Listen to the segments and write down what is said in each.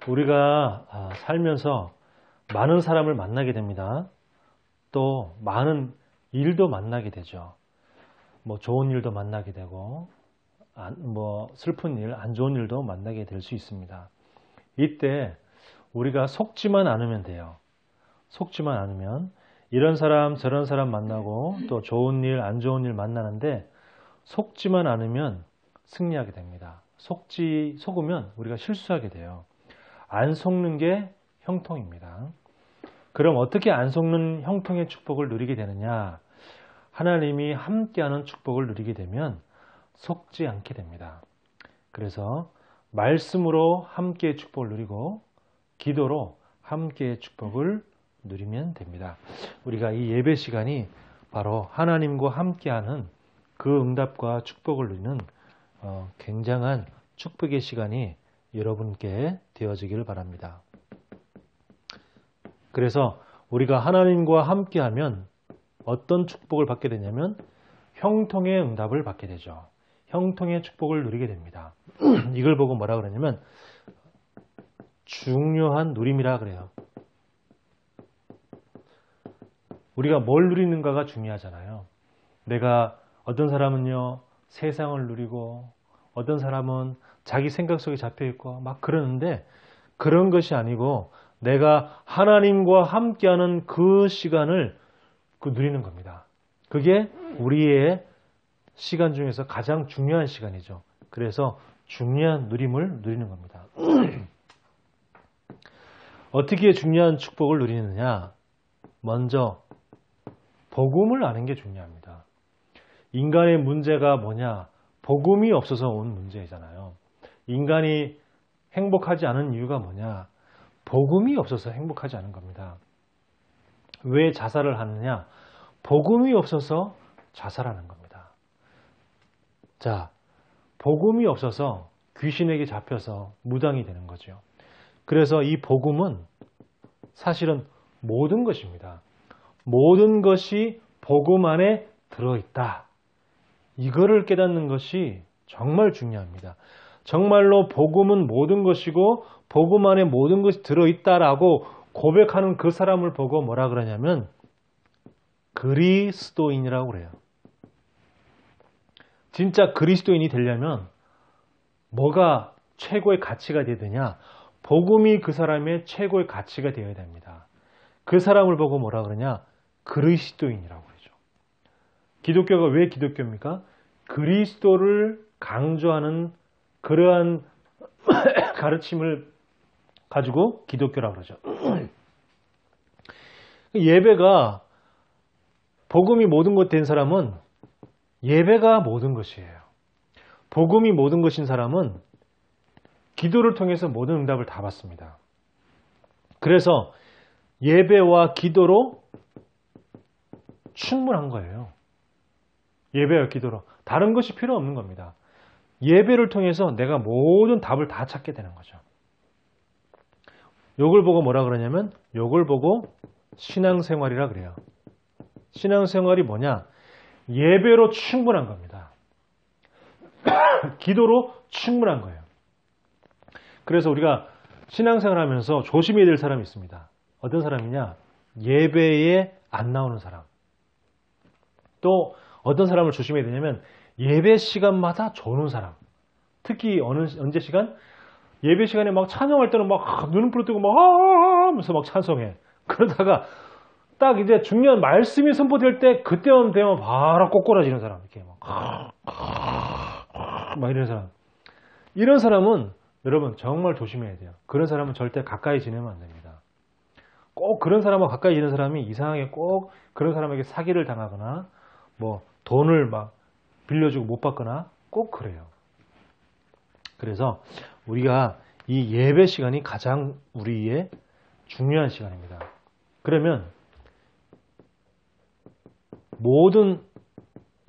우리가 살면서 많은 사람을 만나게 됩니다. 또 많은 일도 만나게 되죠. 뭐 좋은 일도 만나게 되고 뭐 슬픈 일, 안 좋은 일도 만나게 될 수 있습니다. 이때 우리가 속지만 않으면 돼요. 속지만 않으면 이런 사람 저런 사람 만나고 또 좋은 일, 안 좋은 일 만나는데 속지만 않으면 승리하게 됩니다. 속으면 우리가 실수하게 돼요. 안 속는 게 형통입니다. 그럼 어떻게 안 속는 형통의 축복을 누리게 되느냐? 하나님이 함께하는 축복을 누리게 되면 속지 않게 됩니다. 그래서 말씀으로 함께의 축복을 누리고 기도로 함께의 축복을 누리면 됩니다. 우리가 이 예배 시간이 바로 하나님과 함께하는 그 응답과 축복을 누리는 굉장한 축복의 시간이 여러분께 되어지기를 바랍니다. 그래서 우리가 하나님과 함께하면 어떤 축복을 받게 되냐면 형통의 응답을 받게 되죠. 형통의 축복을 누리게 됩니다. 이걸 보고 뭐라 그러냐면 중요한 누림이라 그래요. 우리가 뭘 누리는가가 중요하잖아요. 내가 어떤 사람은요 세상을 누리고 어떤 사람은 자기 생각 속에 잡혀있고 막 그러는데 그런 것이 아니고 내가 하나님과 함께하는 그 시간을 누리는 겁니다. 그게 우리의 시간 중에서 가장 중요한 시간이죠. 그래서 중요한 누림을 누리는 겁니다. 어떻게 중요한 축복을 누리느냐? 먼저 복음을 아는 게 중요합니다. 인간의 문제가 뭐냐? 복음이 없어서 온 문제잖아요. 인간이 행복하지 않은 이유가 뭐냐? 복음이 없어서 행복하지 않은 겁니다. 왜 자살을 하느냐? 복음이 없어서 자살하는 겁니다. 자, 복음이 없어서 귀신에게 잡혀서 무당이 되는 거죠. 그래서 이 복음은 사실은 모든 것입니다. 모든 것이 복음 안에 들어있다. 이거를 깨닫는 것이 정말 중요합니다. 정말로 복음은 모든 것이고 복음 안에 모든 것이 들어있다라고 고백하는 그 사람을 보고 뭐라 그러냐면 그리스도인이라고 그래요. 진짜 그리스도인이 되려면 뭐가 최고의 가치가 되어야 되냐? 복음이 그 사람의 최고의 가치가 되어야 됩니다. 그 사람을 보고 뭐라 그러냐? 그리스도인이라고 그러죠. 기독교가 왜 기독교입니까? 그리스도를 강조하는 그러한 가르침을 가지고 기독교라고 그러죠. 예배가 복음이 모든 것 된 사람은 예배가 모든 것이에요. 복음이 모든 것인 사람은 기도를 통해서 모든 응답을 다 받습니다. 그래서 예배와 기도로 충분한 거예요. 예배와 기도로. 다른 것이 필요 없는 겁니다. 예배를 통해서 내가 모든 답을 다 찾게 되는 거죠. 요걸 보고 뭐라 그러냐면 요걸 보고 신앙생활이라 그래요. 신앙생활이 뭐냐? 예배로 충분한 겁니다. 기도로 충분한 거예요. 그래서 우리가 신앙생활 하면서 조심해야 될 사람이 있습니다. 어떤 사람이냐? 예배에 안 나오는 사람. 또 어떤 사람을 조심해야 되냐면 예배 시간마다 조는 사람. 특히 언제 시간? 예배 시간에 막 찬양할 때는 막 눈을 부릅뜨고 막 하면서 막 찬송해. 그러다가 딱 이제 중요한 말씀이 선포될 때 그때만 되면 바로 꼬꾸라지는 사람. 이렇게 막 이런 사람. 이런 사람은 여러분 정말 조심해야 돼요. 그런 사람은 절대 가까이 지내면 안 됩니다. 꼭 그런 사람과 가까이 지내는 사람이 이상하게 꼭 그런 사람에게 사기를 당하거나 뭐 돈을 막 빌려주고 못 받거나 꼭 그래요. 그래서 우리가 이 예배 시간이 가장 우리의 중요한 시간입니다. 그러면 모든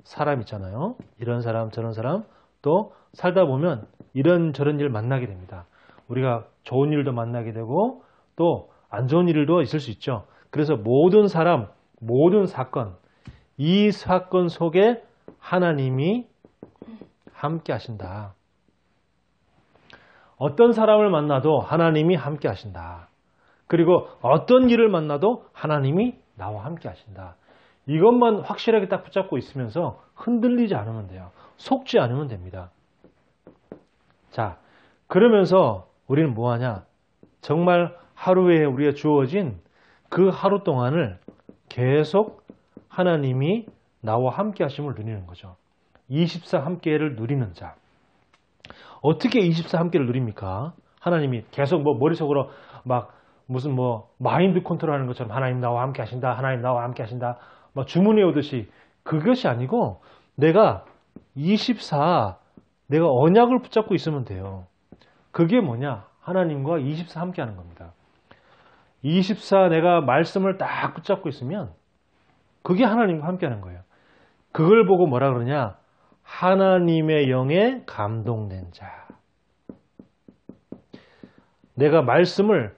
사람 있잖아요. 이런 사람 저런 사람 또 살다 보면 이런저런 일 만나게 됩니다. 우리가 좋은 일도 만나게 되고 또 안 좋은 일도 있을 수 있죠. 그래서 모든 사람, 모든 사건, 이 사건 속에 하나님이 함께 하신다. 어떤 사람을 만나도 하나님이 함께 하신다. 그리고 어떤 일을 만나도 하나님이 나와 함께 하신다. 이것만 확실하게 딱 붙잡고 있으면서 흔들리지 않으면 돼요. 속지 않으면 됩니다. 자, 그러면서 우리는 뭐하냐? 정말 하루에 우리가 주어진 그 하루 동안을 계속 하나님이 나와 함께 하심을 누리는 거죠. 24 함께를 누리는 자. 어떻게 24 함께를 누립니까? 하나님이 계속 뭐 머릿속으로 막 무슨 뭐 마인드 컨트롤하는 것처럼 하나님 나와 함께 하신다. 하나님 나와 함께 하신다. 막 주문해 오듯이 그것이 아니고 내가 24 내가 언약을 붙잡고 있으면 돼요. 그게 뭐냐? 하나님과 24 함께 하는 겁니다. 24 내가 말씀을 딱 붙잡고 있으면 그게 하나님과 함께 하는 거예요. 그걸 보고 뭐라 그러냐? 하나님의 영에 감동된 자. 내가 말씀을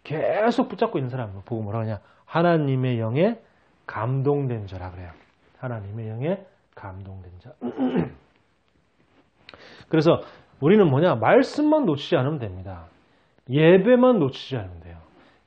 계속 붙잡고 있는 사람을 보고 뭐라 그러냐? 하나님의 영에 감동된 자라 그래요. 하나님의 영에 감동된 자. 그래서 우리는 뭐냐? 말씀만 놓치지 않으면 됩니다. 예배만 놓치지 않으면 돼요.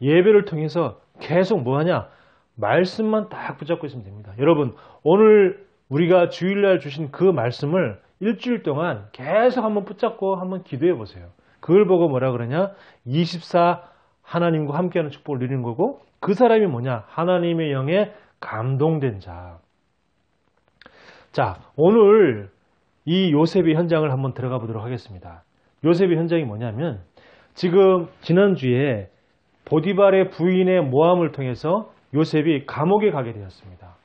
예배를 통해서 계속 뭐하냐? 말씀만 딱 붙잡고 있으면 됩니다. 여러분, 오늘 우리가 주일날 주신 그 말씀을 일주일 동안 계속 한번 붙잡고 한번 기도해 보세요. 그걸 보고 뭐라 그러냐? 24 하나님과 함께하는 축복을 누리는 거고 그 사람이 뭐냐? 하나님의 영에 감동된 자. 자, 오늘 이 요셉의 현장을 한번 들어가 보도록 하겠습니다. 요셉의 현장이 뭐냐면 지금 지난주에 보디발의 부인의 모함을 통해서 요셉이 감옥에 가게 되었습니다.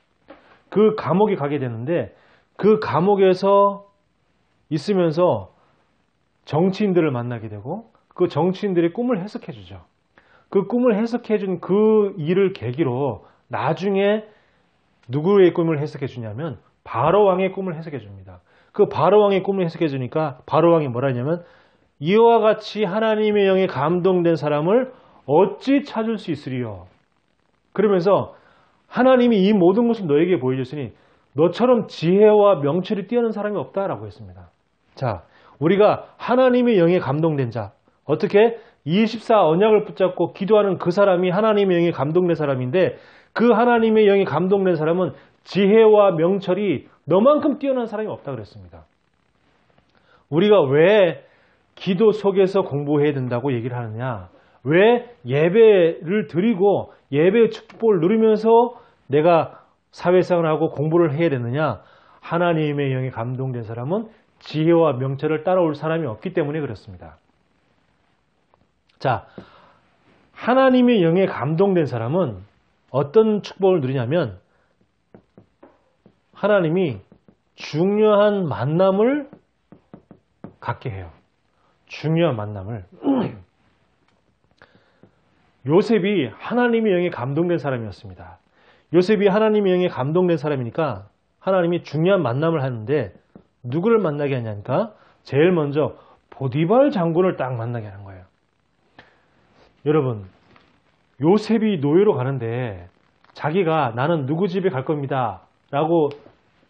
그 감옥에 가게 되는데 그 감옥에서 있으면서 정치인들을 만나게 되고 그 정치인들의 꿈을 해석해 주죠. 그 꿈을 해석해 준 그 일을 계기로 나중에 누구의 꿈을 해석해 주냐면 바로 왕의 꿈을 해석해 줍니다. 그 바로 왕의 꿈을 해석해 주니까 바로 왕이 뭐라 하냐면 이와 같이 하나님의 영에 감동된 사람을 어찌 찾을 수 있으리요. 그러면서 하나님이 이 모든 것을 너에게 보여줬으니 너처럼 지혜와 명철이 뛰어난 사람이 없다라고 했습니다. 자, 우리가 하나님의 영에 감동된 자, 어떻게 24 언약을 붙잡고 기도하는 그 사람이 하나님의 영에 감동된 사람인데 그 하나님의 영에 감동된 사람은 지혜와 명철이 너만큼 뛰어난 사람이 없다 그랬습니다. 우리가 왜 기도 속에서 공부해야 된다고 얘기를 하느냐? 왜 예배를 드리고 예배의 축복을 누리면서 내가 사회생활을 하고 공부를 해야 되느냐? 하나님의 영에 감동된 사람은 지혜와 명철을 따라올 사람이 없기 때문에 그렇습니다. 자, 하나님의 영에 감동된 사람은 어떤 축복을 누리냐면 하나님이 중요한 만남을 갖게 해요. 중요한 만남을. 요셉이 하나님의 영에 감동된 사람이었습니다. 요셉이 하나님의 영에 감동된 사람이니까 하나님이 중요한 만남을 하는데 누구를 만나게 하냐니까 제일 먼저 보디발 장군을 딱 만나게 하는 거예요. 여러분, 요셉이 노예로 가는데 자기가 나는 누구 집에 갈 겁니다 라고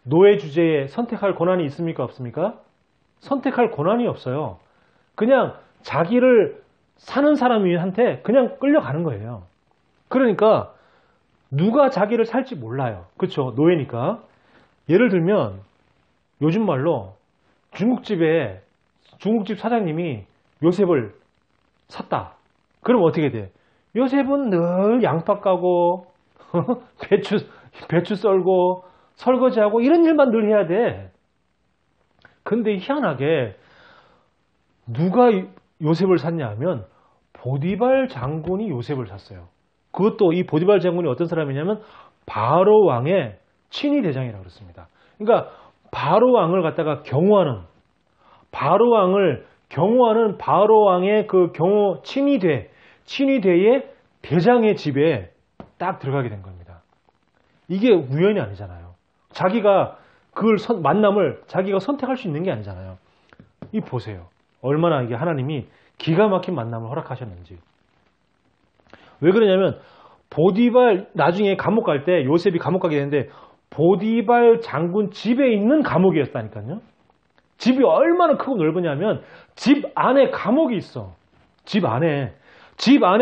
노예 주제에 선택할 권한이 있습니까? 없습니까? 선택할 권한이 없어요. 그냥 자기를 사는 사람한테 그냥 끌려가는 거예요. 그러니까 누가 자기를 살지 몰라요. 그렇죠? 노예니까. 예를 들면 요즘 말로 중국집 사장님이 요셉을 샀다. 그럼 어떻게 돼? 요셉은 늘 양파 까고 배추 썰고 설거지하고 이런 일만 늘 해야 돼. 근데 희한하게 누가 요셉을 샀냐 하면 보디발 장군이 요셉을 샀어요. 그것도 이 보디발 장군이 어떤 사람이냐면 바로 왕의 친위 대장이라고 그랬습니다. 그러니까 바로 왕을 갖다가 경호하는 바로 왕의 그 경호 친위대의 대장의 집에 딱 들어가게 된 겁니다. 이게 우연이 아니잖아요. 자기가 그걸 만남을 자기가 선택할 수 있는 게 아니잖아요. 이 보세요. 얼마나 이게 하나님이 기가 막힌 만남을 허락하셨는지. 왜 그러냐면 보디발 나중에 감옥 갈 때 요셉이 감옥 가게 되는데 보디발 장군 집에 있는 감옥이었다니까요. 집이 얼마나 크고 넓으냐면 집 안에 감옥이 있어. 집 안에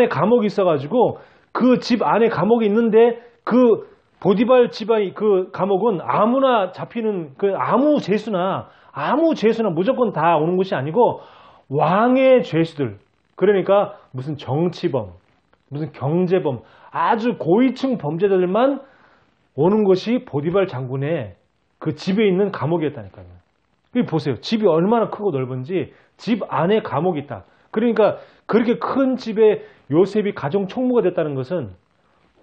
감옥이 있어가지고 그 집 안에 감옥이 있는데 그 보디발 집의 그 감옥은 아무나 잡히는 그 아무 죄수나 무조건 다 오는 곳이 아니고 왕의 죄수들, 그러니까 무슨 정치범, 무슨 경제범, 아주 고위층 범죄자들만 오는 것이 보디발 장군의 그 집에 있는 감옥이었다니까요. 보세요. 집이 얼마나 크고 넓은지 집 안에 감옥이 있다. 그러니까 그렇게 큰 집에 요셉이 가정 총무가 됐다는 것은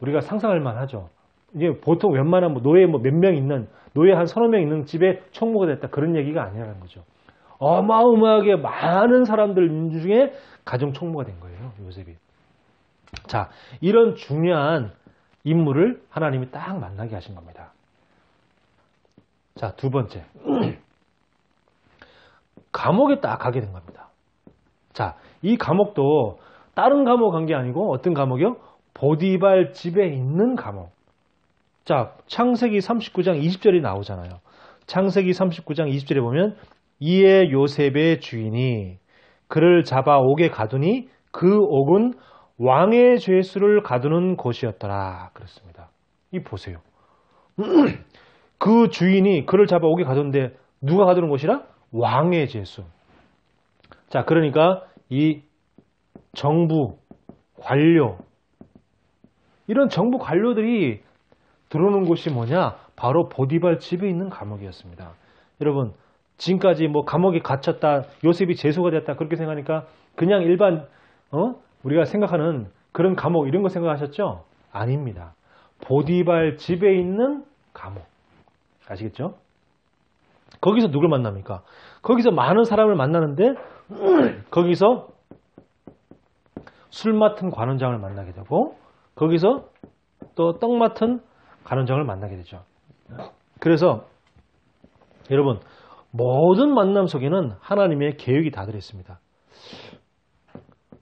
우리가 상상할 만하죠. 이게 보통 웬만한 노예 몇 명 있는, 노예 한 서너 명 있는 집에 총무가 됐다. 그런 얘기가 아니라는 거죠. 어마어마하게 많은 사람들 중에 가정 총무가 된 거예요. 요셉이. 자, 이런 중요한 인물을 하나님이 딱 만나게 하신 겁니다. 자, 두 번째. 감옥에 딱 가게 된 겁니다. 자, 이 감옥도 다른 감옥 간 게 아니고 어떤 감옥이요? 보디발 집에 있는 감옥. 자, 창세기 39장 20절이 나오잖아요. 창세기 39장 20절에 보면 이에 요셉의 주인이 그를 잡아 옥에 가두니 그 옥은 왕의 죄수를 가두는 곳이었더라. 그렇습니다. 이 보세요. 그 주인이 그를 잡아 옥에 가두는데 누가 가두는 곳이라? 왕의 죄수. 자, 그러니까 이 정부, 관료, 이런 정부 관료들이 들어오는 곳이 뭐냐? 바로 보디발 집에 있는 감옥이었습니다. 여러분, 지금까지 뭐 감옥에 갇혔다, 요셉이 죄수가 됐다, 그렇게 생각하니까 그냥 일반, 우리가 생각하는 그런 감옥, 이런 거 생각하셨죠? 아닙니다. 보디발 집에 있는 감옥. 아시겠죠? 거기서 누굴 만납니까? 거기서 많은 사람을 만나는데, 거기서 술 맡은 관원장을 만나게 되고, 거기서 또 떡 맡은 관원장을 만나게 되죠. 그래서 여러분, 모든 만남 속에는 하나님의 계획이 다 들어있습니다.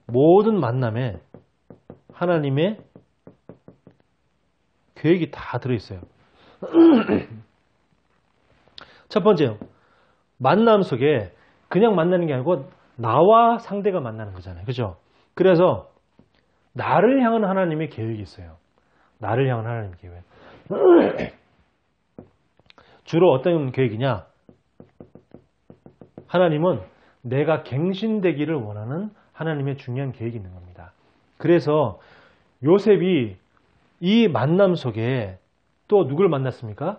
모든 만남에 하나님의 계획이 다 들어있어요. 첫 번째요. 만남 속에 그냥 만나는 게 아니고 나와 상대가 만나는 거잖아요. 그죠? 그래서 나를 향한 하나님의 계획이 있어요. 나를 향한 하나님의 계획. 주로 어떤 계획이냐? 하나님은 내가 갱신되기를 원하는 하나님의 중요한 계획이 있는 겁니다. 그래서 요셉이 이 만남 속에 또 누굴 만났습니까?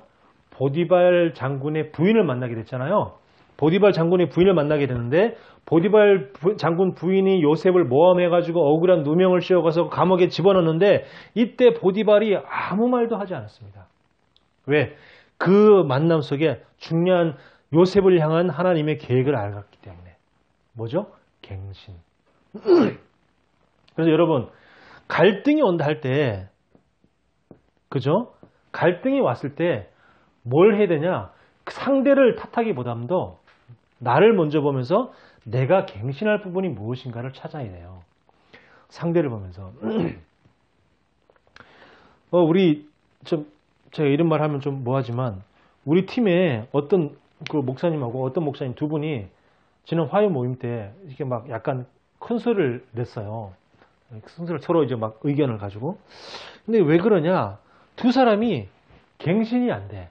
보디발 장군의 부인을 만나게 됐잖아요. 보디발 장군의 부인을 만나게 되는데 보디발 장군 부인이 요셉을 모함해가지고 억울한 누명을 씌워가서 감옥에 집어넣는데 이때 보디발이 아무 말도 하지 않았습니다. 왜? 그 만남 속에 중요한 요셉을 향한 하나님의 계획을 알았기 때문에. 뭐죠? 갱신. 그래서 여러분, 갈등이 온다 할 때, 그죠? 갈등이 왔을 때 뭘 해야 되냐? 상대를 탓하기보다도 나를 먼저 보면서 내가 갱신할 부분이 무엇인가를 찾아야 돼요. 상대를 보면서. 우리 제가 이런 말 하면 좀 뭐하지만 우리 팀에 어떤 그 목사님하고 어떤 목사님 두 분이 지난 화요 모임 때 이렇게 막 약간 큰 소리를 냈어요. 큰 소리를 서로 이제 막 의견을 가지고. 근데 왜 그러냐? 두 사람이 갱신이 안 돼.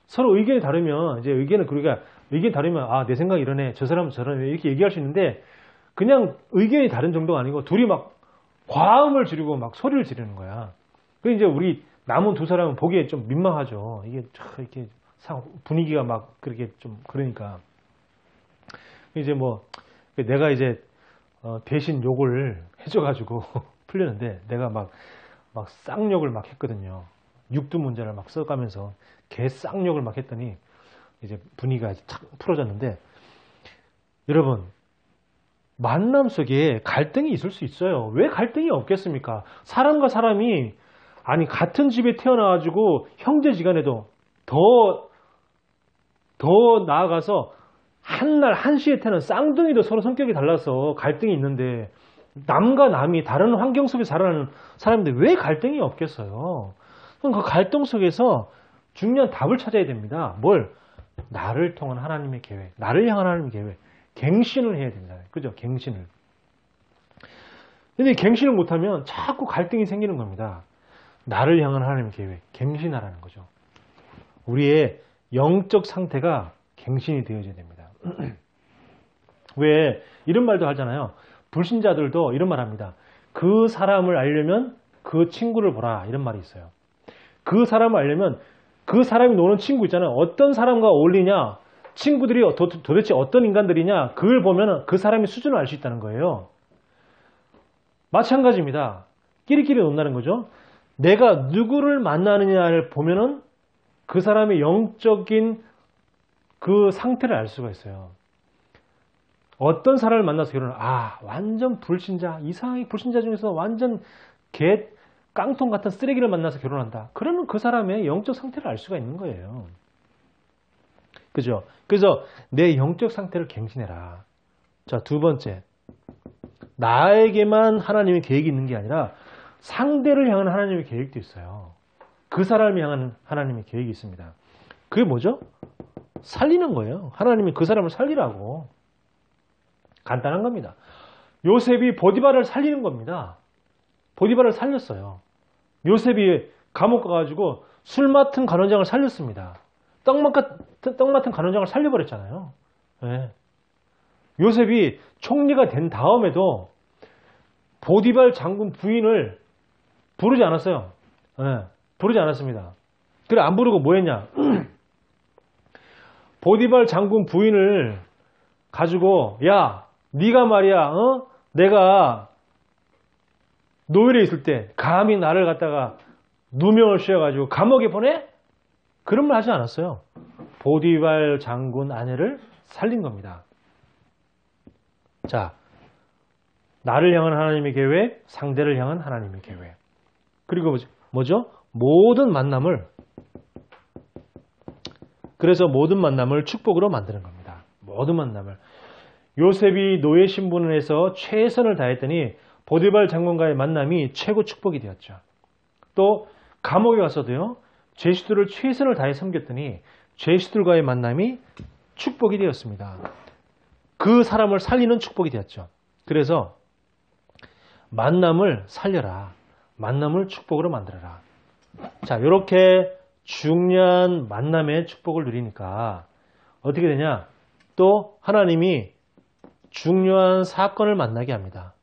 서로 의견이 다르면 이제 의견이 다르면 아, 내 생각이 이러네. 저 사람은 저러네. 이렇게 얘기할 수 있는데 그냥 의견이 다른 정도가 아니고 둘이 막 과음을 지르고 막 소리를 지르는 거야. 그 이제 우리 남은 두 사람은 보기에 좀 민망하죠. 이게 이렇게 분위기가 막 그렇게 좀 그러니까 이제 뭐 내가 이제 대신 욕을 해줘가지고 풀렸는데 내가 막 쌍욕을 막 했거든요. 육두문자를 막 써가면서 개 쌍욕을 막 했더니 이제 분위기가 착 풀어졌는데 여러분 만남 속에 갈등이 있을 수 있어요. 왜 갈등이 없겠습니까? 사람과 사람이 아니 같은 집에 태어나가지고 형제지간에도 더 나아가서 한날 한시에 태어난 쌍둥이도 서로 성격이 달라서 갈등이 있는데 남과 남이 다른 환경 속에 자라는 사람인데 왜 갈등이 없겠어요? 그럼 그 갈등 속에서 중요한 답을 찾아야 됩니다. 뭘? 나를 통한 하나님의 계획, 나를 향한 하나님의 계획, 갱신을 해야 된잖아요. 그죠? 갱신을. 근데 갱신을 못하면 자꾸 갈등이 생기는 겁니다. 나를 향한 하나님의 계획, 갱신하라는 거죠. 우리의 영적 상태가 갱신이 되어져야 됩니다. 왜 이런 말도 하잖아요. 불신자들도 이런 말 합니다. 그 사람을 알려면 그 친구를 보라. 이런 말이 있어요. 그 사람을 알려면 그 사람이 노는 친구 있잖아요. 어떤 사람과 어울리냐, 친구들이 도대체 어떤 인간들이냐, 그걸 보면 그 사람의 수준을 알 수 있다는 거예요. 마찬가지입니다. 끼리끼리 논다는 거죠. 내가 누구를 만나느냐를 보면은 그 사람의 영적인 그 상태를 알 수가 있어요. 어떤 사람을 만나서 결혼을, 완전 불신자, 이상하게 불신자 중에서 완전 깡통 같은 쓰레기를 만나서 결혼한다. 그러면 그 사람의 영적 상태를 알 수가 있는 거예요. 그죠? 그래서 내 영적 상태를 갱신해라. 자, 두 번째. 나에게만 하나님의 계획이 있는 게 아니라 상대를 향한 하나님의 계획도 있어요. 그 사람을 향한 하나님의 계획이 있습니다. 그게 뭐죠? 살리는 거예요. 하나님이 그 사람을 살리라고. 간단한 겁니다. 요셉이 보디발을 살리는 겁니다. 보디발을 살렸어요. 요셉이 감옥 가가지고 술 맡은 간원장을 살렸습니다. 떡 맡은 간원장을 살려버렸잖아요. 네. 요셉이 총리가 된 다음에도 보디발 장군 부인을 부르지 않았어요. 네. 부르지 않았습니다. 그래 안 부르고 뭐 했냐? 보디발 장군 부인을 가지고 야 네가 말이야 내가 노예에 있을 때 감히 나를 갖다가 누명을 씌워가지고 감옥에 보내? 그런 말 하지 않았어요. 보디발 장군 아내를 살린 겁니다. 자, 나를 향한 하나님의 계획, 상대를 향한 하나님의 계획. 그리고 뭐죠? 모든 만남을 축복으로 만드는 겁니다. 모든 만남을. 요셉이 노예 신분을 해서 최선을 다했더니 보디발 장군과의 만남이 최고 축복이 되었죠. 또 감옥에 가서도요. 죄수들을 최선을 다해 섬겼더니 죄수들과의 만남이 축복이 되었습니다. 그 사람을 살리는 축복이 되었죠. 그래서 만남을 살려라. 만남을 축복으로 만들어라. 자, 이렇게 중요한 만남의 축복을 누리니까 어떻게 되냐? 또 하나님이 중요한 사건을 만나게 합니다.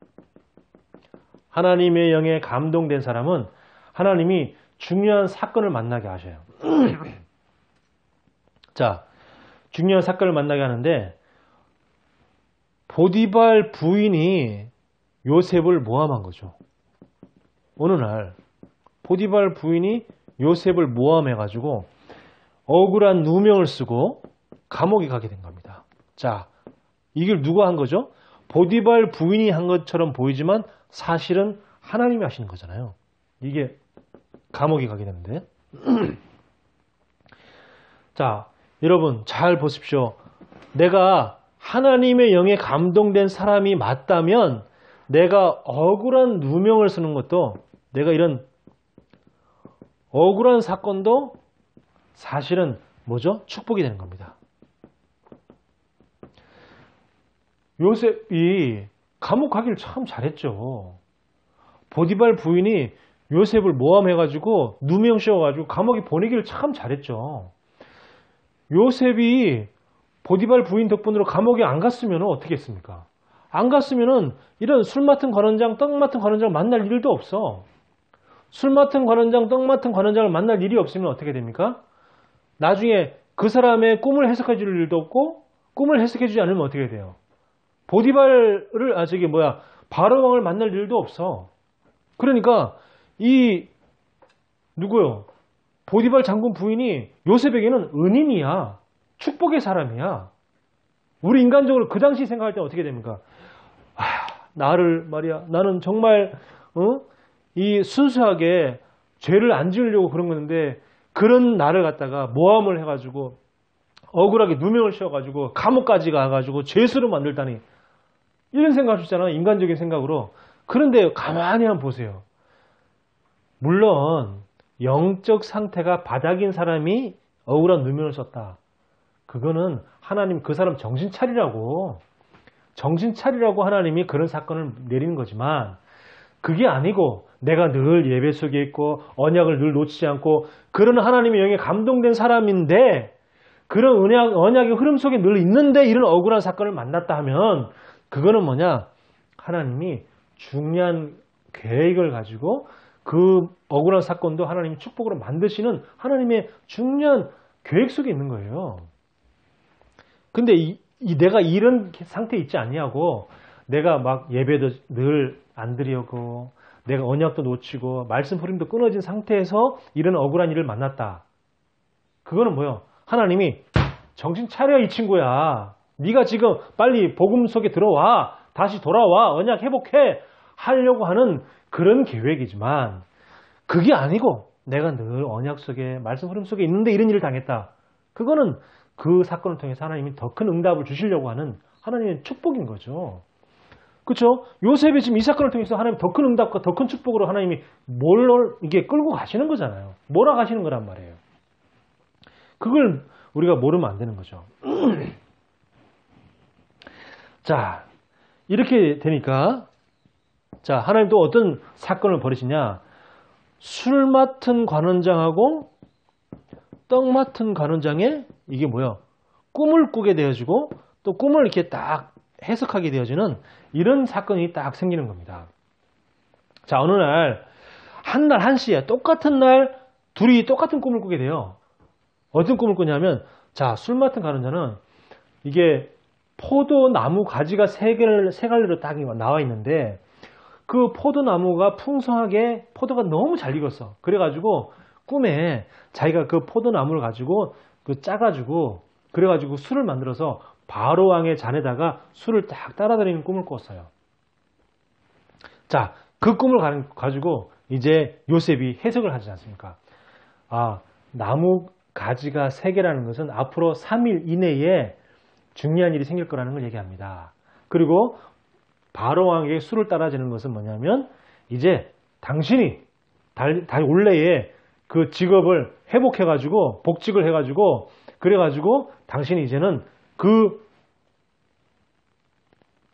하나님의 영에 감동된 사람은 하나님이 중요한 사건을 만나게 하셔요. 자, 중요한 사건을 만나게 하는데 보디발 부인이 요셉을 모함한 거죠. 어느 날 보디발 부인이 요셉을 모함해가지고 억울한 누명을 쓰고 감옥에 가게 된 겁니다. 자, 이걸 누가 한 거죠? 보디발 부인이 한 것처럼 보이지만 사실은 하나님이 하시는 거잖아요. 이게 감옥에 가게 되는데. 자, 여러분 잘 보십시오. 내가 하나님의 영에 감동된 사람이 맞다면 내가 억울한 누명을 쓰는 것도 내가 이런 억울한 사건도 사실은 뭐죠? 축복이 되는 겁니다. 요셉이 감옥 가기를 참 잘했죠. 보디발 부인이 요셉을 모함해가지고 누명 씌워가지고 감옥에 보내기를 참 잘했죠. 요셉이 보디발 부인 덕분으로 감옥에 안 갔으면 어떻게 했습니까? 안 갔으면은 이런 술 맡은 관원장, 떡 맡은 관원장을 만날 일도 없어. 술 맡은 관원장, 떡 맡은 관원장을 만날 일이 없으면 어떻게 됩니까? 나중에 그 사람의 꿈을 해석해 줄 일도 없고 꿈을 해석해 주지 않으면 어떻게 돼요? 보디발을 바로 왕을 만날 일도 없어. 그러니까 누구요? 보디발 장군 부인이 요셉에게는 은인이야. 축복의 사람이야. 우리 인간적으로 그 당시 생각할 때 어떻게 됩니까? 나는 정말 이 순수하게 죄를 안 지으려고 그런 건데 그런 나를 갖다가 모함을 해가지고 억울하게 누명을 씌워가지고 감옥까지 가가지고 죄수로 만들다니 이런 생각할 수 있잖아요. 인간적인 생각으로. 그런데 가만히 한번 보세요. 물론 영적 상태가 바닥인 사람이 억울한 누명을 썼다. 그거는 하나님 그 사람 정신 차리라고 하나님이 그런 사건을 내리는 거지만, 그게 아니고 내가 늘 예배 속에 있고 언약을 늘 놓치지 않고 그런 하나님의 영에 감동된 사람인데, 그런 언약의 흐름 속에 늘 있는데 이런 억울한 사건을 만났다 하면, 그거는 뭐냐, 하나님이 중요한 계획을 가지고 그 억울한 사건도 하나님이 축복으로 만드시는 하나님의 중요한 계획 속에 있는 거예요. 근데 내가 이런 상태에 있지 아니하고, 내가 막 예배도 늘 안 드리고 내가 언약도 놓치고 말씀 흐름도 끊어진 상태에서 이런 억울한 일을 만났다. 그거는 뭐예요? 하나님이 정신 차려 이 친구야. 네가 지금 빨리 복음 속에 들어와. 다시 돌아와. 언약 회복해. 하려고 하는 그런 계획이지만, 그게 아니고 내가 늘 언약 속에 말씀 흐름 속에 있는데 이런 일을 당했다. 그거는 그 사건을 통해서 하나님이 더 큰 응답을 주시려고 하는 하나님의 축복인 거죠. 그렇죠? 요셉이 지금 이 사건을 통해서 하나님 더 큰 응답과 더 큰 축복으로 하나님이 이게 끌고 가시는 거잖아요. 몰아가시는 거란 말이에요. 그걸 우리가 모르면 안 되는 거죠. 자, 이렇게 되니까, 자, 하나님 또 어떤 사건을 벌이시냐? 술 맡은 관원장하고 떡 맡은 관원장의 이게 뭐야? 꿈을 꾸게 되어지고, 또 꿈을 이렇게 딱 해석하게 되어지는 이런 사건이 딱 생기는 겁니다. 자, 어느 날, 한 날 한시에 똑같은 날 둘이 똑같은 꿈을 꾸게 돼요. 어떤 꿈을 꾸냐면, 자, 술 맡은 관원장은 이게 포도나무 가지가 세 갈래로 딱 나와 있는데, 그 포도나무가 풍성하게 포도가 너무 잘 익었어. 그래가지고 꿈에 자기가 그 포도나무를 가지고 짜가지고 그래가지고 술을 만들어서 바로왕의 잔에다가 술을 딱 따라다니는 꿈을 꿨어요. 자, 그 꿈을 가지고 이제 요셉이 해석을 하지 않습니까? 아, 나무 가지가 3개라는 것은 앞으로 3일 이내에 중요한 일이 생길 거라는 걸 얘기합니다. 그리고 바로왕에게 술을 따라주는 것은 뭐냐면, 이제 당신이 원래의 그 직업을 회복해가지고 복직을 해가지고 그래가지고 당신이 이제는 그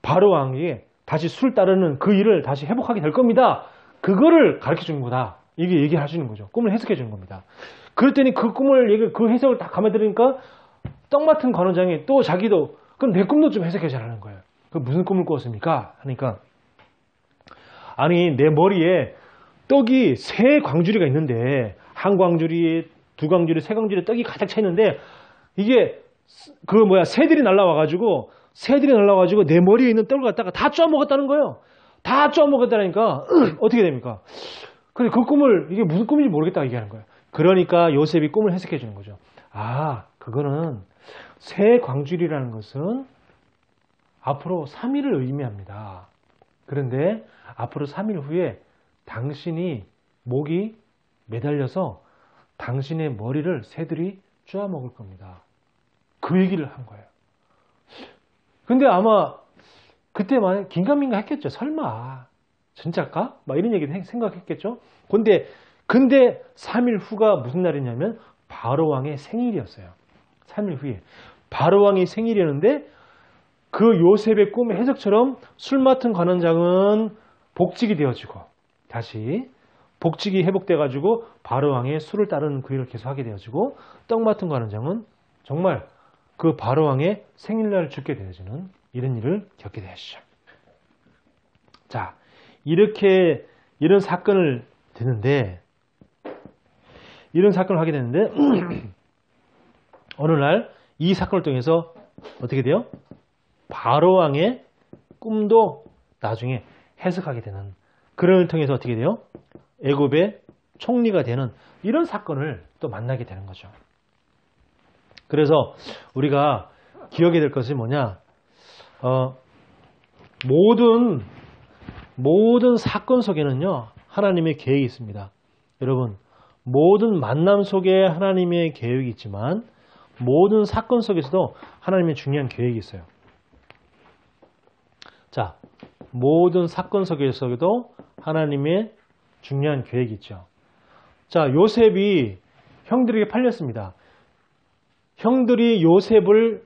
바로왕에게 다시 술 따르는 그 일을 다시 회복하게 될 겁니다. 그거를 가르쳐 주는 거다. 이게 얘기를 하시는 거죠. 꿈을 해석해 주는 겁니다. 그랬더니 그 꿈을 그 해석을 딱 가만 들으니까 떡 맡은 관원장이 또 자기도 그럼 내 꿈도 좀 해석해 주라는 거예요. 그 무슨 꿈을 꾸었습니까? 하니까, 아니 내 머리에 떡이 3광주리가 있는데, 1광주리, 2광주리, 3광주리 떡이 가득 차 있는데, 이게 새들이 날라와가지고 내 머리에 있는 떡을 갖다가 다 쪼아먹었다는 거예요. 다 쪼아먹었다니까 어떻게 됩니까? 근데 그 꿈을, 이게 무슨 꿈인지 모르겠다 얘기하는 거예요. 그러니까 요셉이 꿈을 해석해 주는 거죠. 아, 그거는 3광주리라는 것은 앞으로 3일을 의미합니다. 그런데 앞으로 3일 후에 당신이 목이 매달려서 당신의 머리를 새들이 쪼아먹을 겁니다. 그 얘기를 한 거예요. 근데 아마 그때 만약 긴가민가 했겠죠. 설마 진짜일까? 막 이런 얘기도 생각했겠죠. 근데 3일 후가 무슨 날이냐면 바로왕의 생일이었어요. 3일 후에 바로왕의 생일이었는데, 그 요셉의 꿈의 해석처럼 술 맡은 관원장은 복직이 되어지고 다시 복직이 회복돼가지고 바로왕의 술을 따르는 그 일을 계속하게 되어지고, 떡 맡은 관원장은 정말 그 바로왕의 생일날 죽게 되어지는 이런 일을 겪게 되었죠. 자, 이런 사건을 하게 되는데 어느 날 이 사건을 통해서 어떻게 돼요? 바로왕의 꿈도 나중에 해석하게 되는, 그런 걸 통해서 어떻게 돼요? 애굽의 총리가 되는 이런 사건을 또 만나게 되는 거죠. 그래서 우리가 기억해야 될 것이 뭐냐? 모든 사건 속에는요, 하나님의 계획이 있습니다. 여러분, 모든 만남 속에 하나님의 계획이 있지만 모든 사건 속에서도 하나님의 중요한 계획이 있어요. 자, 모든 사건 속에서도 하나님의 중요한 계획이 있죠. 자, 요셉이 형들에게 팔렸습니다. 형들이 요셉을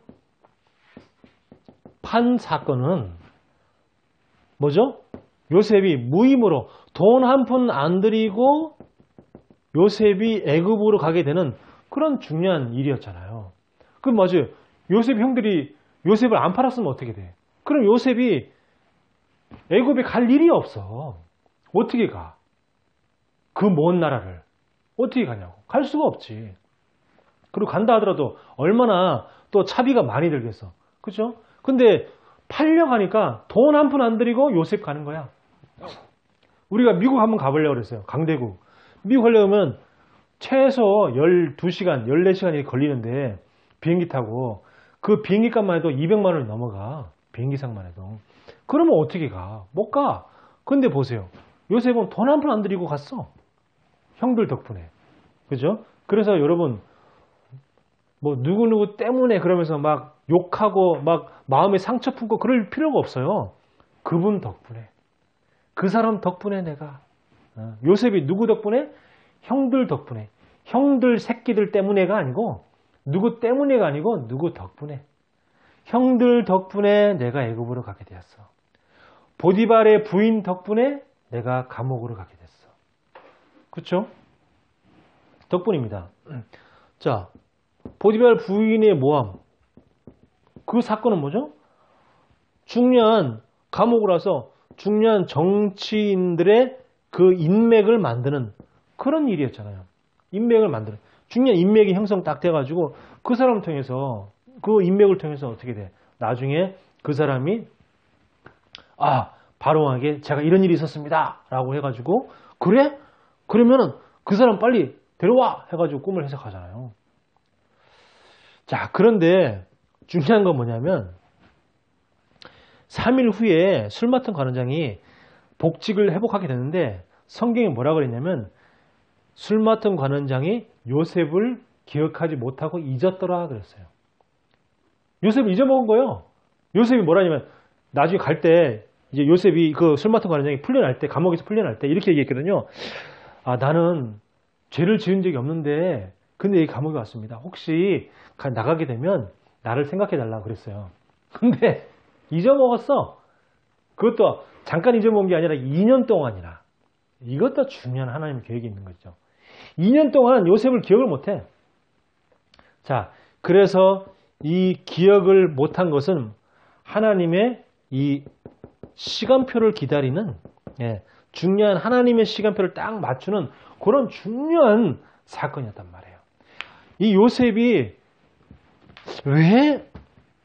판 사건은 뭐죠? 요셉이 무임으로 돈 한 푼 안 들이고 요셉이 애굽으로 가게 되는 그런 중요한 일이었잖아요. 그럼 맞아요. 요셉 형들이 요셉을 안 팔았으면 어떻게 돼? 그럼 요셉이 애굽에 갈 일이 없어. 어떻게 가? 그 먼 나라를 어떻게 가냐고. 갈 수가 없지. 그리고 간다 하더라도 얼마나 또 차비가 많이 들겠어. 그죠? 근데 팔려가니까 돈 한 푼 안 들이고 요셉 가는 거야. 우리가 미국 한번 가보려고 그랬어요. 강대국. 미국 가려면 최소 12시간, 14시간이 걸리는데 비행기 타고 그 비행기 값만 해도 200만 원이 넘어가. 비행기상만 해도. 그러면 어떻게 가? 못 가. 근데 보세요. 요셉은 돈 한 푼 안 들이고 갔어. 형들 덕분에. 그죠? 그래서 여러분 뭐 누구누구 때문에 그러면서 막 욕하고 막 마음에 상처 품고 그럴 필요가 없어요. 그분 덕분에. 그 사람 덕분에 내가. 요셉이 누구 덕분에? 형들 덕분에. 형들 새끼들 때문에가 아니고 누구 때문에가 아니고 누구 덕분에. 형들 덕분에 내가 애굽으로 가게 되었어. 보디발의 부인 덕분에 내가 감옥으로 가게 됐어. 그렇죠? 덕분입니다. 자, 보디발 부인의 모함. 그 사건은 뭐죠? 중요한 감옥으로 와서 중요한 정치인들의 그 인맥을 만드는 그런 일이었잖아요. 인맥을 만드는. 중요한 인맥이 형성 딱 돼가지고 그 사람을 통해서 그 인맥을 통해서 어떻게 돼? 나중에 그 사람이 바로왕에게 제가 이런 일이 있었습니다. 라고 해가지고 그래? 그러면은 그 사람 빨리 데려와! 해가지고 꿈을 해석하잖아요. 자, 그런데 중요한 건 뭐냐면 3일 후에 술 맡은 관원장이 복직을 회복하게 되는데 성경에 뭐라 그랬냐면 술 맡은 관원장이 요셉을 기억하지 못하고 잊었더라 그랬어요. 요셉을 잊어먹은 거예요. 요셉이 뭐라냐면 나중에 갈 때 이제 요셉이 그 술 맡은 관원장이 풀려날 때 감옥에서 풀려날 때 이렇게 얘기했거든요. 나는 죄를 지은 적이 없는데 근데 이 감옥에 왔습니다. 혹시 나가게 되면 나를 생각해 달라고 그랬어요. 근데 잊어먹었어. 그것도 잠깐 잊어먹은 게 아니라 2년 동안이나. 이것도 중요한 하나님의 계획이 있는 거죠. 2년 동안 요셉을 기억을 못해. 자, 그래서 이 기억을 못한 것은 하나님의 이 시간표를 기다리는 중요한 하나님의 시간표를 딱 맞추는 그런 중요한 사건이었단 말이에요. 이 요셉이 왜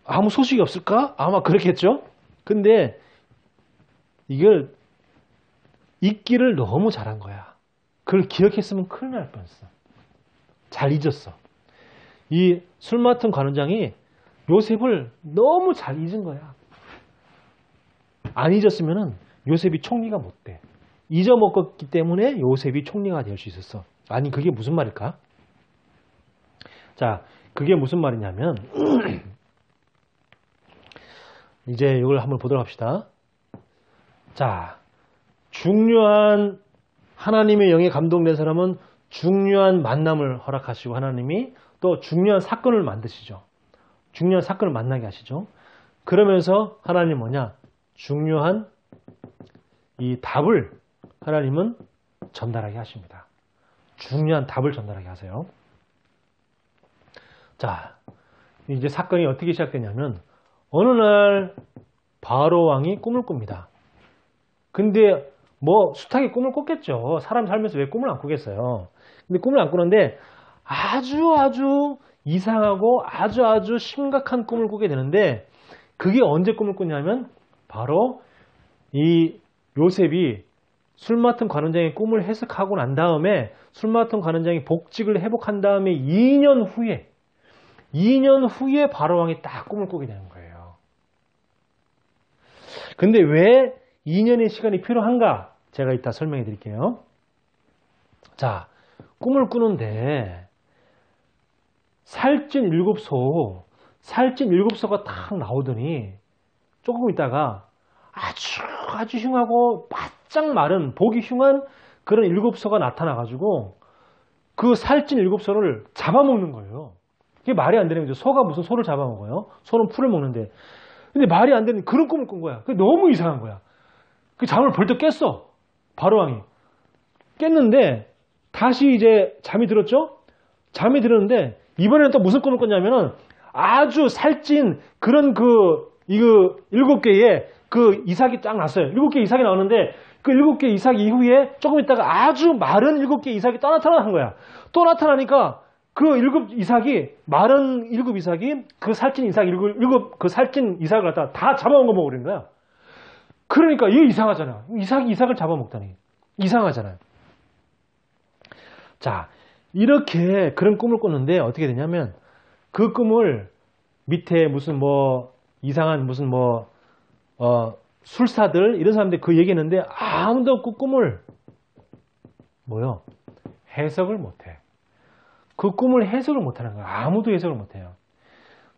아무 소식이 없을까? 아마 그렇겠죠? 근데 이걸 잊기를 너무 잘한 거야. 그걸 기억했으면 큰일 날 뻔했어. 잘 잊었어. 이 술 맡은 관원장이 요셉을 너무 잘 잊은 거야. 안 잊었으면 요셉이 총리가 못 돼. 잊어먹었기 때문에 요셉이 총리가 될 수 있었어. 아니 그게 무슨 말일까? 자, 그게 무슨 말이냐면 이제 이걸 한번 보도록 합시다. 자, 중요한 하나님의 영에 감동된 사람은 중요한 만남을 허락하시고 하나님이 또 중요한 사건을 만드시죠. 중요한 사건을 만나게 하시죠. 그러면서 하나님 뭐냐? 중요한 이 답을 하나님은 전달하게 하십니다. 중요한 답을 전달하게 하세요. 자, 이제 사건이 어떻게 시작되냐면 어느 날 바로 왕이 꿈을 꿉니다. 근데 뭐 숱하게 꿈을 꿨겠죠. 사람 살면서 왜 꿈을 안 꾸겠어요. 근데 꿈을 안 꾸는데 아주 이상하고 아주 심각한 꿈을 꾸게 되는데 그게 언제 꿈을 꿨냐면 바로 이 요셉이 술 맡은 관원장의 꿈을 해석하고 난 다음에 술 맡은 관원장이 복직을 회복한 다음에 2년 후에 바로왕이 딱 꿈을 꾸게 되는 거예요. 근데 왜 2년의 시간이 필요한가? 제가 이따 설명해 드릴게요. 자, 꿈을 꾸는데 살찐 7소가 딱 나오더니 조금 있다가 아주 흉하고 바짝 마른 보기 흉한 그런 7소가 나타나가지고 그 살찐 7소를 잡아먹는 거예요. 이게 말이 안 되는 거죠. 소가 무슨 소를 잡아먹어요? 소는 풀을 먹는데. 근데 말이 안 되는 그런 꿈을 꾼 거야. 그게 너무 이상한 거야. 그 잠을 벌떡 깼어. 바로왕이. 깼는데 다시 이제 잠이 들었죠? 잠이 들었는데 이번에는 또 무슨 꿈을 꿨냐면은 아주 살찐 그런 이거 7개의 그 이삭이 쫙 났어요. 7개 이삭이 나오는데 그 7개 이삭 이후에 조금 있다가 아주 마른 7개 이삭이 또 나타나는 거야. 또 나타나니까 그 7 이삭이 마른 7 이삭이 그 살찐 이삭 7 그 살찐 이삭을 갖다가 다 잡아먹어 먹으려는 거야. 그러니까 이게 이상하잖아. 이삭을 잡아먹다니. 이상하잖아요. 자, 이렇게 그런 꿈을 꿨는데 어떻게 되냐면 그 꿈을 밑에 무슨 이상한 무슨 술사들 이런 사람들이 그 얘기했는데 아무도 그 꿈을 해석을 못해. 그 꿈을 해석을 못하는 거야. 아무도 해석을 못해요.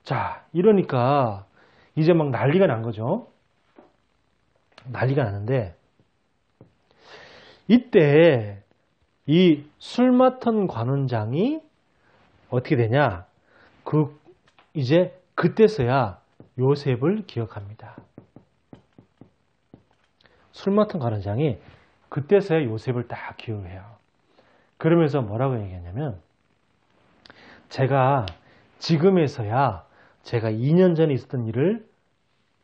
자, 이러니까 이제 막 난리가 난 거죠. 난리가 나는데 이때 이 술 맡은 관원장이 어떻게 되냐? 이제 그때서야 요셉을 기억합니다. 술 맡은 관원장이 그때서야 요셉을 딱 기억해요. 그러면서 뭐라고 얘기했냐면 제가 지금에서야 제가 2년 전에 있었던 일을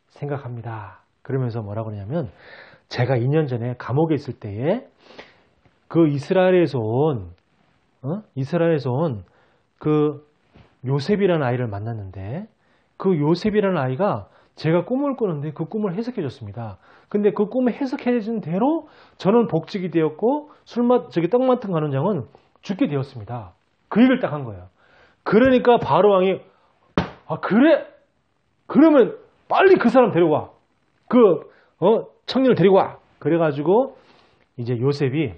생각합니다. 그러면서 뭐라고 하냐면 제가 2년 전에 감옥에 있을 때에 그 이스라엘에서 온 그 요셉이라는 아이를 만났는데 그 요셉이라는 아이가 제가 꿈을 꾸는데 그 꿈을 해석해 줬습니다. 근데 그 꿈을 해석해 준 대로 저는 복직이 되었고 떡 맡은 관원장은 죽게 되었습니다. 그 얘기를 딱 한 거예요. 그러니까 바로왕이 그래? 그러면 빨리 그 사람 데려와. 청년을 데리고 와. 그래가지고 이제 요셉이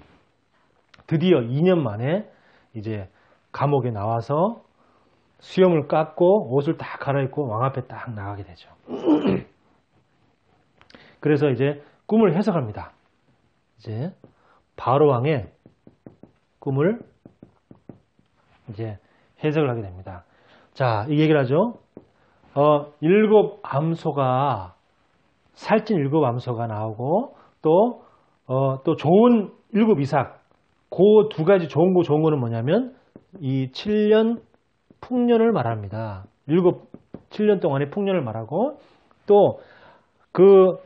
드디어 2년 만에 이제 감옥에 나와서 수염을 깎고 옷을 딱 갈아입고 왕 앞에 딱 나가게 되죠. 그래서 이제 꿈을 해석합니다. 이제 바로왕의 꿈을 이제 해석을 하게 됩니다. 자, 이 얘기를 하죠. 7 암소가 살찐 7 암소가 나오고 또 좋은 7 이삭 그 두 가지 좋은 거는 뭐냐면 이 7년 풍년을 말합니다. 7년 동안의 풍년을 말하고 또 그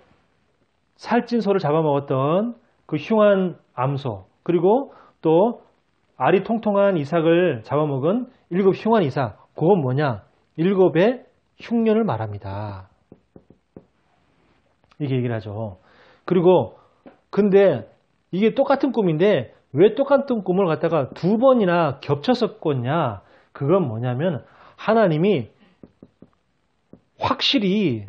살찐 소를 잡아먹었던 그 흉한 암소 그리고 또 알이 통통한 이삭을 잡아먹은 7 흉한 이삭 그건 뭐냐? 7의 흉년을 말합니다. 이렇게 얘기를 하죠. 그리고 근데 이게 똑같은 꿈인데 왜 똑같은 꿈을 갖다가 2번이나 겹쳐서 꿨냐? 그건 뭐냐면 하나님이 확실히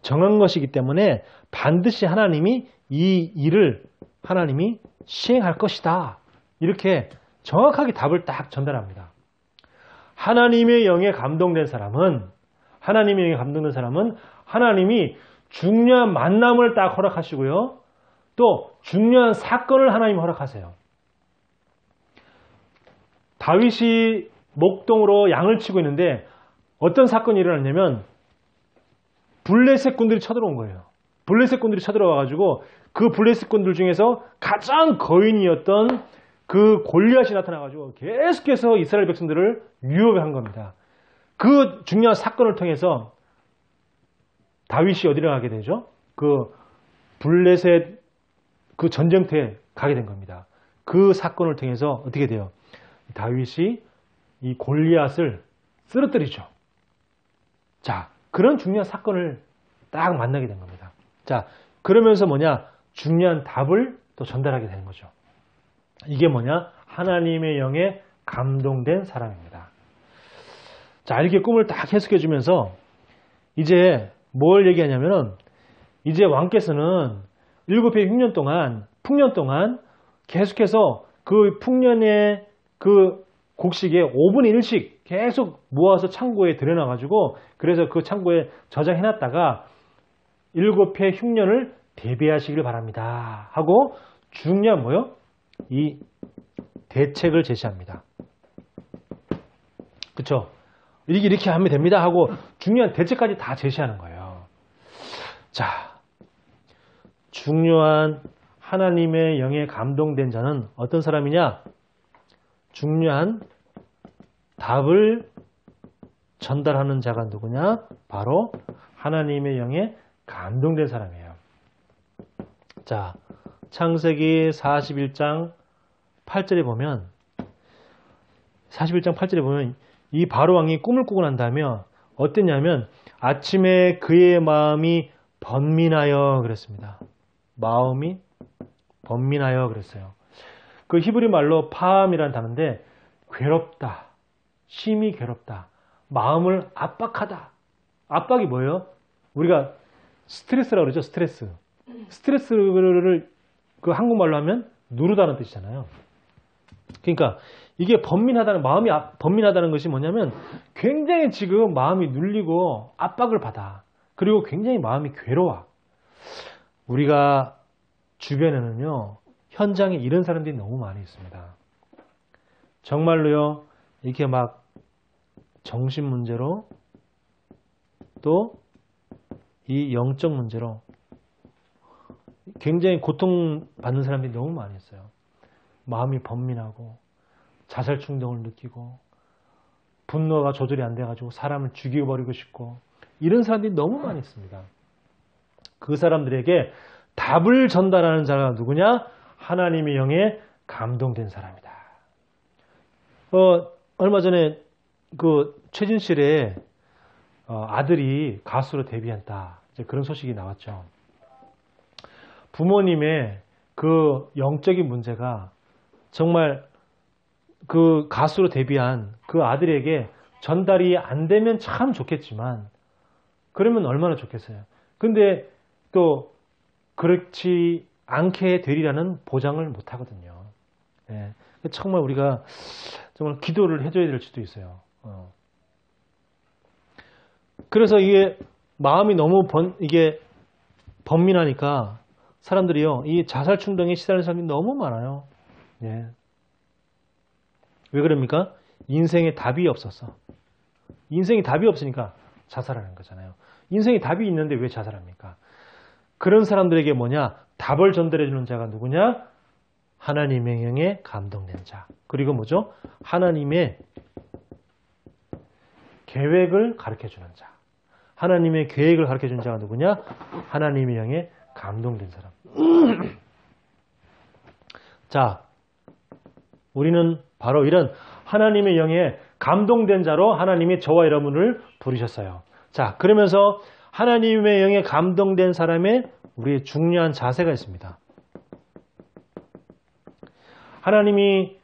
정한 것이기 때문에 반드시 하나님이 이 일을 하나님이 시행할 것이다. 이렇게 정확하게 답을 딱 전달합니다. 하나님의 영에 감동된 사람은 하나님이 중요한 만남을 딱 허락하시고요. 또 중요한 사건을 하나님이 허락하세요. 다윗이 목동으로 양을 치고 있는데 어떤 사건이 일어났냐면 블레셋 군들이 쳐들어온 거예요. 블레셋 군들이 쳐들어와가지고 그 블레셋 군들 중에서 가장 거인이었던 그 골리앗이 나타나가지고 계속해서 이스라엘 백성들을 유혹한 겁니다. 그 중요한 사건을 통해서 다윗이 어디로 가게 되죠? 그 블레셋 그 전쟁터에 가게 된 겁니다. 그 사건을 통해서 어떻게 돼요? 다윗이 이 골리앗을 쓰러뜨리죠. 자, 그런 중요한 사건을 딱 만나게 된 겁니다. 자, 그러면서 중요한 답을 또 전달하게 되는 거죠. 이게 하나님의 영에 감동된 사람입니다. 자, 이렇게 꿈을 딱 해석해 주면서 이제 뭘 얘기하냐면은 이제 왕께서는 7해 풍년 동안 계속해서 그 풍년의 그 곡식의 5분의 1씩 계속 모아서 창고에 들여놔가지고 그래서 그 창고에 저장해놨다가 7해 흉년을 대비하시길 바랍니다. 하고 중요한 이 대책을 제시합니다. 그쵸? 이렇게 하면 됩니다 하고 중요한 대책까지 다 제시하는 거예요. 자, 중요한 하나님의 영에 감동된 자는 어떤 사람이냐? 중요한 답을 전달하는 자가 누구냐? 바로 하나님의 영에 감동된 사람이에요. 자, 창세기 41장 8절에 보면 이 바로왕이 꿈을 꾸고 난 다음에 어땠냐면 아침에 그의 마음이 번민하여 그랬습니다. 마음이 번민하여 그랬어요. 그 히브리 말로 파함이라는 단어인데 괴롭다, 심히 괴롭다, 마음을 압박하다. 압박이 뭐예요? 우리가 스트레스라고 그러죠. 스트레스를 그 한국말로 하면 누르다는 뜻이잖아요. 그러니까 이게 마음이 번민하다는 것이 뭐냐면 굉장히 지금 마음이 눌리고 압박을 받아. 그리고 굉장히 마음이 괴로워. 우리가 주변에는요, 현장에 이런 사람들이 너무 많이 있습니다. 정말로요, 이렇게 막 정신 문제로 또 이 영적 문제로 굉장히 고통받는 사람들이 너무 많이 있어요. 마음이 번민하고 자살 충동을 느끼고 분노가 조절이 안 돼가지고 사람을 죽여버리고 싶고 이런 사람들이 너무 많이 있습니다. 그 사람들에게 답을 전달하는 자가 누구냐? 하나님의 영에 감동된 사람이다. 얼마 전에 그 최진실의 아들이 가수로 데뷔했다. 이제 그런 소식이 나왔죠. 부모님의 그 영적인 문제가 정말 그 가수로 데뷔한 그 아들에게 전달이 안 되면 참 좋겠지만 그러면 얼마나 좋겠어요. 근데 또 그렇지 않게 되리라는 보장을 못 하거든요. 네. 정말 우리가 정말 기도를 해줘야 될 수도 있어요. 그래서 이게 마음이 너무 이게 번민하니까 사람들이요, 이 자살 충동에 시달리는 사람이 너무 많아요. 예. 왜 그럽니까? 인생에 답이 없었어. 인생에 답이 없으니까 자살하는 거잖아요. 인생에 답이 있는데 왜 자살합니까? 그런 사람들에게 뭐냐? 답을 전달해 주는 자가 누구냐? 하나님의 영에 감동된 자. 그리고 뭐죠? 하나님의 계획을 가르쳐 주는 자. 하나님의 계획을 가르쳐 주는 자가 누구냐? 하나님의 영에 감동된 사람. 자, 우리는 바로 이런 하나님의 영에 감동된 자로 하나님이 저와 여러분을 부르셨어요. 자, 그러면서 하나님의 영에 감동된 사람의 우리의 중요한 자세가 있습니다. 하나님이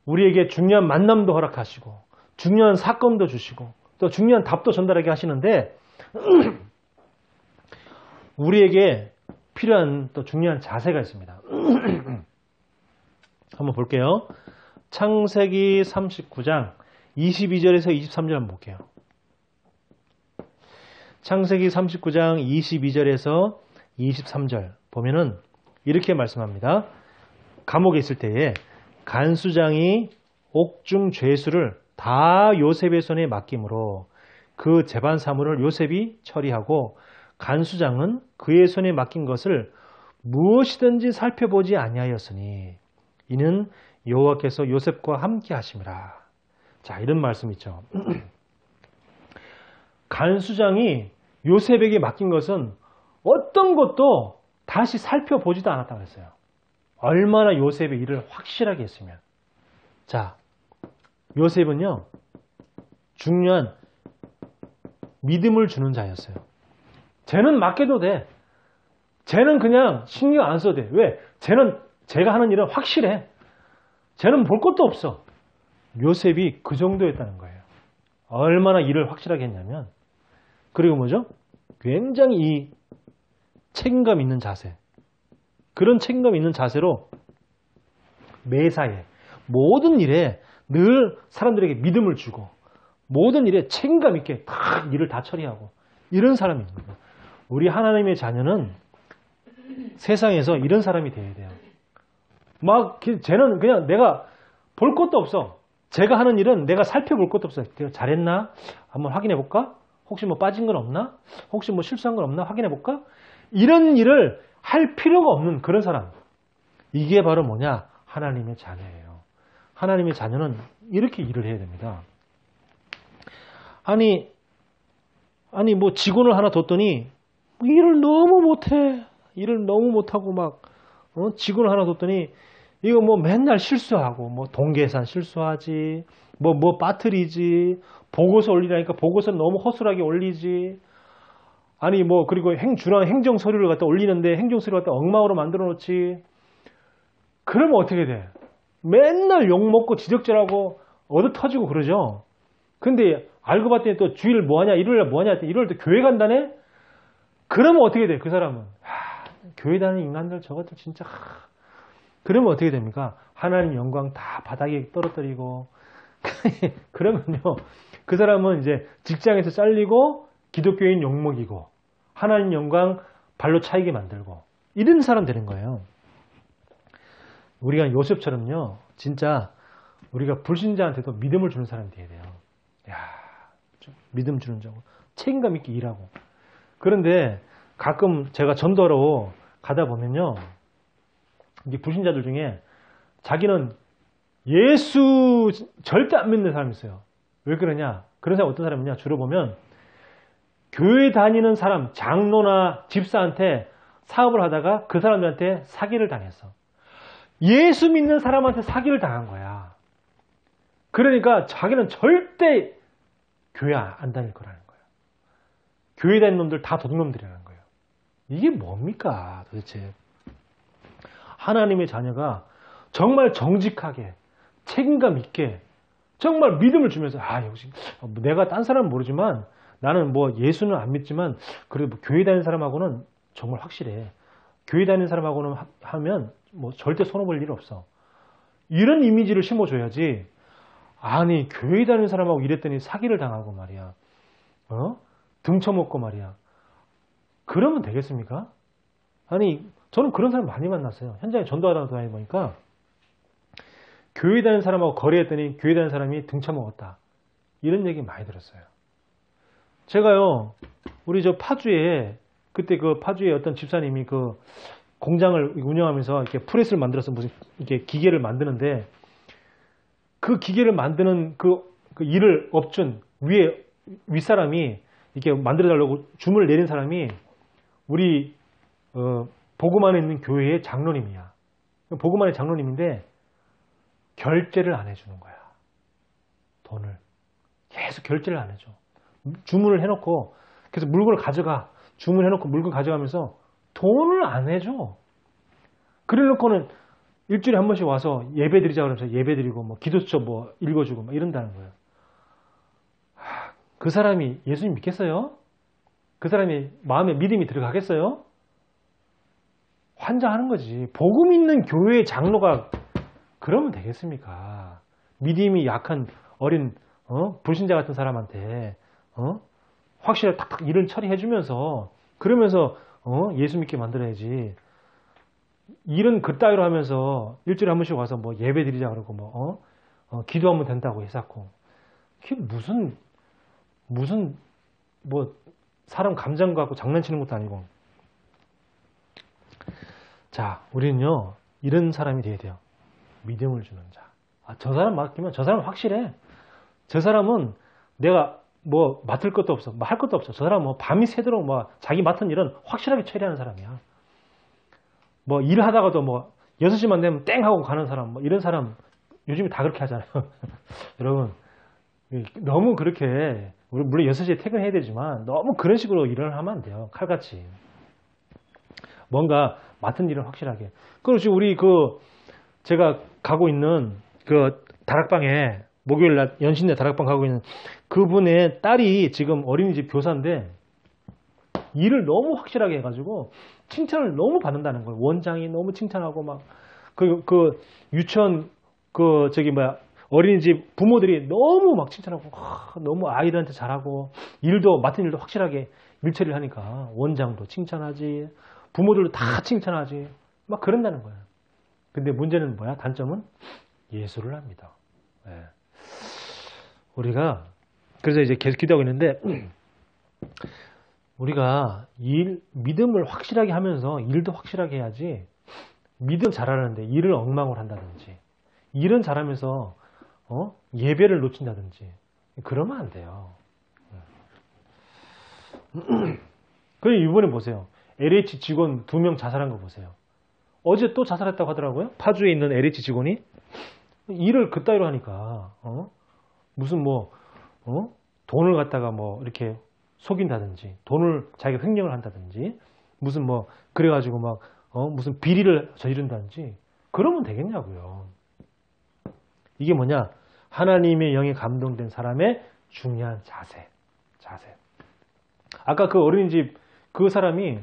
우리에게 중요한 만남도 허락하시고 중요한 사건도 주시고 또 중요한 답도 전달하게 하시는데 우리에게 필요한 또 중요한 자세가 있습니다. 한번 볼게요. 창세기 39장 22절에서 23절 한번 볼게요. 창세기 39장 22절에서 23절 보면은 이렇게 말씀합니다. 감옥에 있을 때에 간수장이 옥중 죄수를 다 요셉의 손에 맡김으로 그 재반 사물을 요셉이 처리하고 간수장은 그의 손에 맡긴 것을 무엇이든지 살펴보지 아니하였으니 이는 여호와께서 요셉과 함께 하심이라. 자, 이런 말씀 있죠. 간수장이 요셉에게 맡긴 것은 어떤 것도 다시 살펴보지도 않았다고 했어요. 얼마나 요셉의 일을 확실하게 했으면. 자, 요셉은요, 중요한 믿음을 주는 자였어요. 쟤는 맡겨도 돼. 쟤는 그냥 신경 안 써도 돼. 왜? 쟤는 제가 하는 일은 확실해. 쟤는 볼 것도 없어. 요셉이 그 정도였다는 거예요. 얼마나 일을 확실하게 했냐면, 그리고 뭐죠? 굉장히 이 책임감 있는 자세. 그런 책임감 있는 자세로 매사에 모든 일에 늘 사람들에게 믿음을 주고 모든 일에 책임감 있게 다 일을 다 처리하고 이런 사람이 있는 거예요. 우리 하나님의 자녀는 세상에서 이런 사람이 돼야 돼요. 막 쟤는 그냥 내가 볼 것도 없어. 제가 하는 일은 내가 살펴볼 것도 없어요. 내가 잘했나? 한번 확인해 볼까? 혹시 뭐 빠진 건 없나? 혹시 뭐 실수한 건 없나? 확인해 볼까? 이런 일을 할 필요가 없는 그런 사람. 이게 바로 뭐냐? 하나님의 자녀예요. 하나님의 자녀는 이렇게 일을 해야 됩니다. 아니 뭐 직원을 하나 뒀더니 일을 너무 못해. 일을 너무 못하고 막 직원을 하나 뒀더니 이거 뭐 맨날 실수하고 뭐 동계산 실수하지 뭐 빠뜨리지 보고서 올리라니까 보고서는 너무 허술하게 올리지 아니 뭐 그리고 주랑 행정 서류를 갖다 올리는데 행정 서류를 갖다 엉망으로 만들어 놓지 그러면 어떻게 돼? 맨날 욕먹고 지적질하고 얻어 터지고 그러죠. 근데 알고 봤더니 또 주일 뭐하냐 일요일날 뭐하냐 했더니 일요일 또 교회 간다네? 그러면 어떻게 돼? 그 사람은 교회 다니는 인간들 저것들 진짜 그러면 어떻게 됩니까? 하나님 영광 다 바닥에 떨어뜨리고 그러면요 그 사람은 이제 직장에서 잘리고 기독교인 욕먹이고 하나님 영광 발로 차이게 만들고 이런 사람 되는 거예요. 우리가 요셉처럼요 진짜 우리가 불신자한테도 믿음을 주는 사람이 돼야 돼요. 야, 좀 믿음 주는 자고 책임감 있게 일하고. 그런데 가끔 제가 전도하러 가다 보면요 이제 불신자들 중에 자기는 예수 절대 안 믿는 사람이 있어요. 왜 그러냐? 그런 사람 어떤 사람이냐? 주로 보면 교회 다니는 사람, 장로나 집사한테 사업을 하다가 그 사람들한테 사기를 당했어. 예수 믿는 사람한테 사기를 당한 거야. 그러니까 자기는 절대 교회 안 다닐 거라는 거예요. 교회 다니는 놈들 다 도둑놈들이라는 거예요. 이게 뭡니까 도대체? 하나님의 자녀가 정말 정직하게 책임감 있게 정말 믿음을 주면서 역시 내가 딴 사람은 모르지만 나는 뭐 예수는 안 믿지만 그래도 뭐 교회 다니는 사람하고는 정말 확실해. 교회 다니는 사람하고는 하면 뭐 절대 손해볼 일 없어. 이런 이미지를 심어줘야지. 아니 교회 다니는 사람하고 이랬더니 사기를 당하고 말이야. 등쳐먹고 말이야. 그러면 되겠습니까? 아니 저는 그런 사람 많이 만났어요. 현장에 전도하러 다니보니까 교회 다니는 사람하고 거래했더니 교회 다니는 사람이 등쳐먹었다. 이런 얘기 많이 들었어요. 제가요 우리 저 파주에 그때 그 파주에 어떤 집사님이 그 공장을 운영하면서 이렇게 프레스를 만들어서 무슨 이렇게 기계를 만드는데 그 기계를 만드는 그 일을 업준 윗사람이 이렇게 만들어달라고 주문을 내린 사람이 우리 보고만에 있는 교회의 장로님이야. 보고만의 장로님인데 결제를 안 해주는 거야. 돈을. 계속 결제를 안 해줘. 주문을 해놓고 그래서 물건을 가져가. 주문해놓고 물건 가져가면서 돈을 안 해줘. 그래놓고는 일주일에 한 번씩 와서 예배 드리자 그러면서 예배 드리고 뭐 기도처 뭐 읽어주고 막 이런다는 거예요. 그 사람이 예수님 믿겠어요? 그 사람이 마음에 믿음이 들어가겠어요? 환장하는 거지. 복음 있는 교회의 장로가 그러면 되겠습니까? 믿음이 약한 어린 불신자 같은 사람한테 확실하게 탁탁 일을 처리해주면서 그러면서 예수 믿게 만들어야지. 일은 그따위로 하면서 일주일에 한 번씩 와서 뭐 예배 드리자 그러고 뭐 기도하면 된다고 해쌌고 그게 무슨 뭐 사람 감정 갖고 장난치는 것도 아니고. 자, 우리는요 이런 사람이 돼야 돼요. 믿음을 주는 자. 저 사람 맡기면 저 사람은 확실해. 저 사람은 내가 뭐 맡을 것도 없어. 뭐 할 것도 없어. 저 사람은 뭐 밤이 새도록 뭐 자기 맡은 일은 확실하게 처리하는 사람이야. 뭐 일하다가도 뭐 6시만 되면 땡 하고 가는 사람 뭐 이런 사람 요즘에 다 그렇게 하잖아요. 여러분 너무 그렇게 우리 물론 6시에 퇴근해야 되지만 너무 그런 식으로 일을 하면 안 돼요. 칼같이. 뭔가 맡은 일은 확실하게. 그렇지 우리 제가 가고 있는 그 다락방에 목요일날 연신내 다락방 가고 있는 그분의 딸이 지금 어린이집 교사인데 일을 너무 확실하게 해가지고 칭찬을 너무 받는다는 거예요. 원장이 너무 칭찬하고 막 유치원 어린이집 부모들이 너무 막 칭찬하고 너무 아이들한테 잘하고 맡은 일도 확실하게 일처리를 하니까 원장도 칭찬하지 부모들도 다 칭찬하지 막 그런다는 거예요. 근데 문제는 뭐야? 단점은 예술을 합니다. 네. 우리가 그래서 이제 계속 기도하고 있는데 우리가 믿음을 확실하게 하면서 일도 확실하게 해야지 믿음 잘하는데 일을 엉망으로 한다든지 일은 잘하면서 예배를 놓친다든지 그러면 안 돼요. 그리고 이번에 보세요. LH 직원 2명 자살한 거 보세요. 어제 또 자살했다고 하더라고요. 파주에 있는 LH 직원이 일을 그따위로 하니까 무슨 돈을 갖다가 이렇게 속인다든지 돈을 자기가 횡령을 한다든지 무슨 그래가지고 막 무슨 비리를 저지른다든지 그러면 되겠냐고요. 이게 뭐냐? 하나님의 영에 감동된 사람의 중요한 자세. 아까 그 어린이집 그 사람이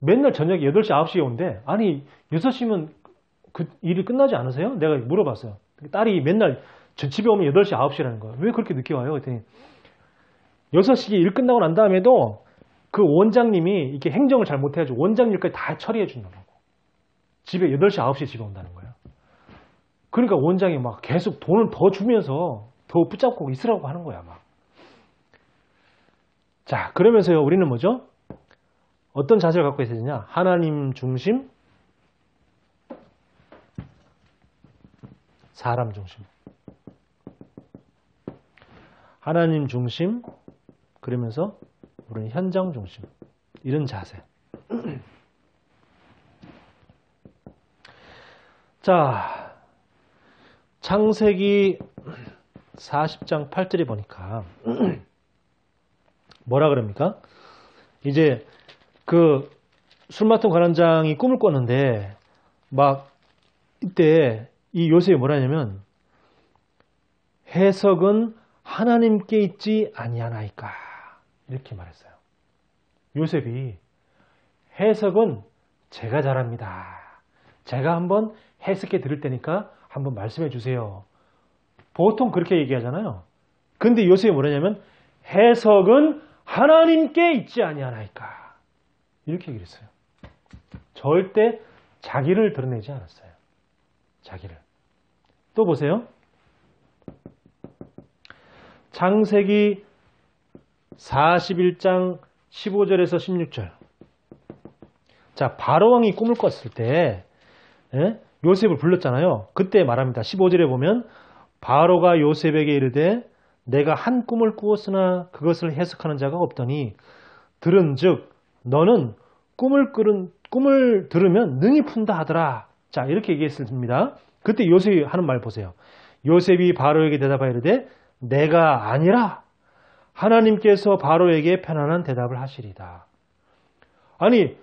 맨날 저녁에 8시 9시에 온대. 아니 6시면 그 일이 끝나지 않으세요? 내가 물어봤어요. 딸이 맨날 저 집에 오면 8시 9시라는 거예요. 왜 그렇게 늦게 와요? 그랬더니 6시에 일 끝나고 난 다음에도 그 원장님이 이렇게 행정을 잘 못해가지고 원장 일까지 다 처리해 준다고. 집에 8시 9시에 집에 온다는 거예요. 그러니까 원장이 막 계속 돈을 더 주면서 더 붙잡고 있으라고 하는 거야 막. 자, 그러면서요 우리는 뭐죠? 어떤 자세를 갖고 있어야 되냐? 하나님 중심, 사람 중심. 하나님 중심, 그러면서 우리는 현장 중심. 이런 자세. 자, 창세기 40장 8절에 보니까 뭐라 그럽니까? 이제 그 술 맡은 관원장이 꿈을 꿨는데 막 이때 이 요셉이 뭐라 하냐면 해석은 하나님께 있지 아니하나이까 이렇게 말했어요. 요셉이 해석은 제가 잘합니다. 제가 한번 해석해 드릴 테니까 한번 말씀해 주세요. 보통 그렇게 얘기하잖아요. 근데 요셉이 뭐라냐면 해석은 하나님께 있지 아니하나이까 이렇게 얘기를 했어요. 절대 자기를 드러내지 않았어요. 자기를. 또 보세요. 창세기 41장 15절에서 16절. 자, 바로왕이 꿈을 꿨을 때 요셉을 불렀잖아요. 그때 말합니다. 15절에 보면 바로가 요셉에게 이르되 내가 한 꿈을 꾸었으나 그것을 해석하는 자가 없더니 들은즉 너는 꿈을 들으면 능히 푼다 하더라. 자, 이렇게 얘기했습니다. 그때 요셉이 하는 말 보세요. 요셉이 바로에게 대답하여 이르되 내가 아니라 하나님께서 바로에게 편안한 대답을 하시리다. 아니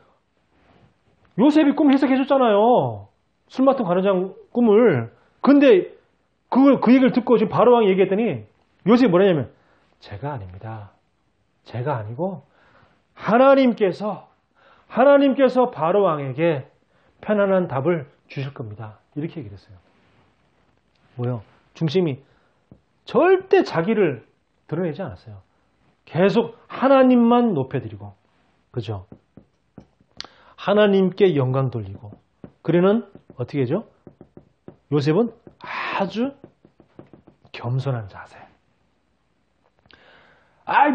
요셉이 꿈 해석해 줬잖아요. 술 맡은 관원장 꿈을. 근데 그 얘기를 듣고 지금 바로왕이 얘기했더니 요셉이 뭐라냐면 제가 아닙니다. 제가 아니고 하나님께서 바로왕에게 편안한 답을 주실 겁니다. 이렇게 얘기를 했어요. 뭐요? 중심이 절대 자기를 드러내지 않았어요. 계속 하나님만 높여드리고, 그죠? 하나님께 영광 돌리고. 그러는 어떻게 하죠? 요셉은 아주 겸손한 자세.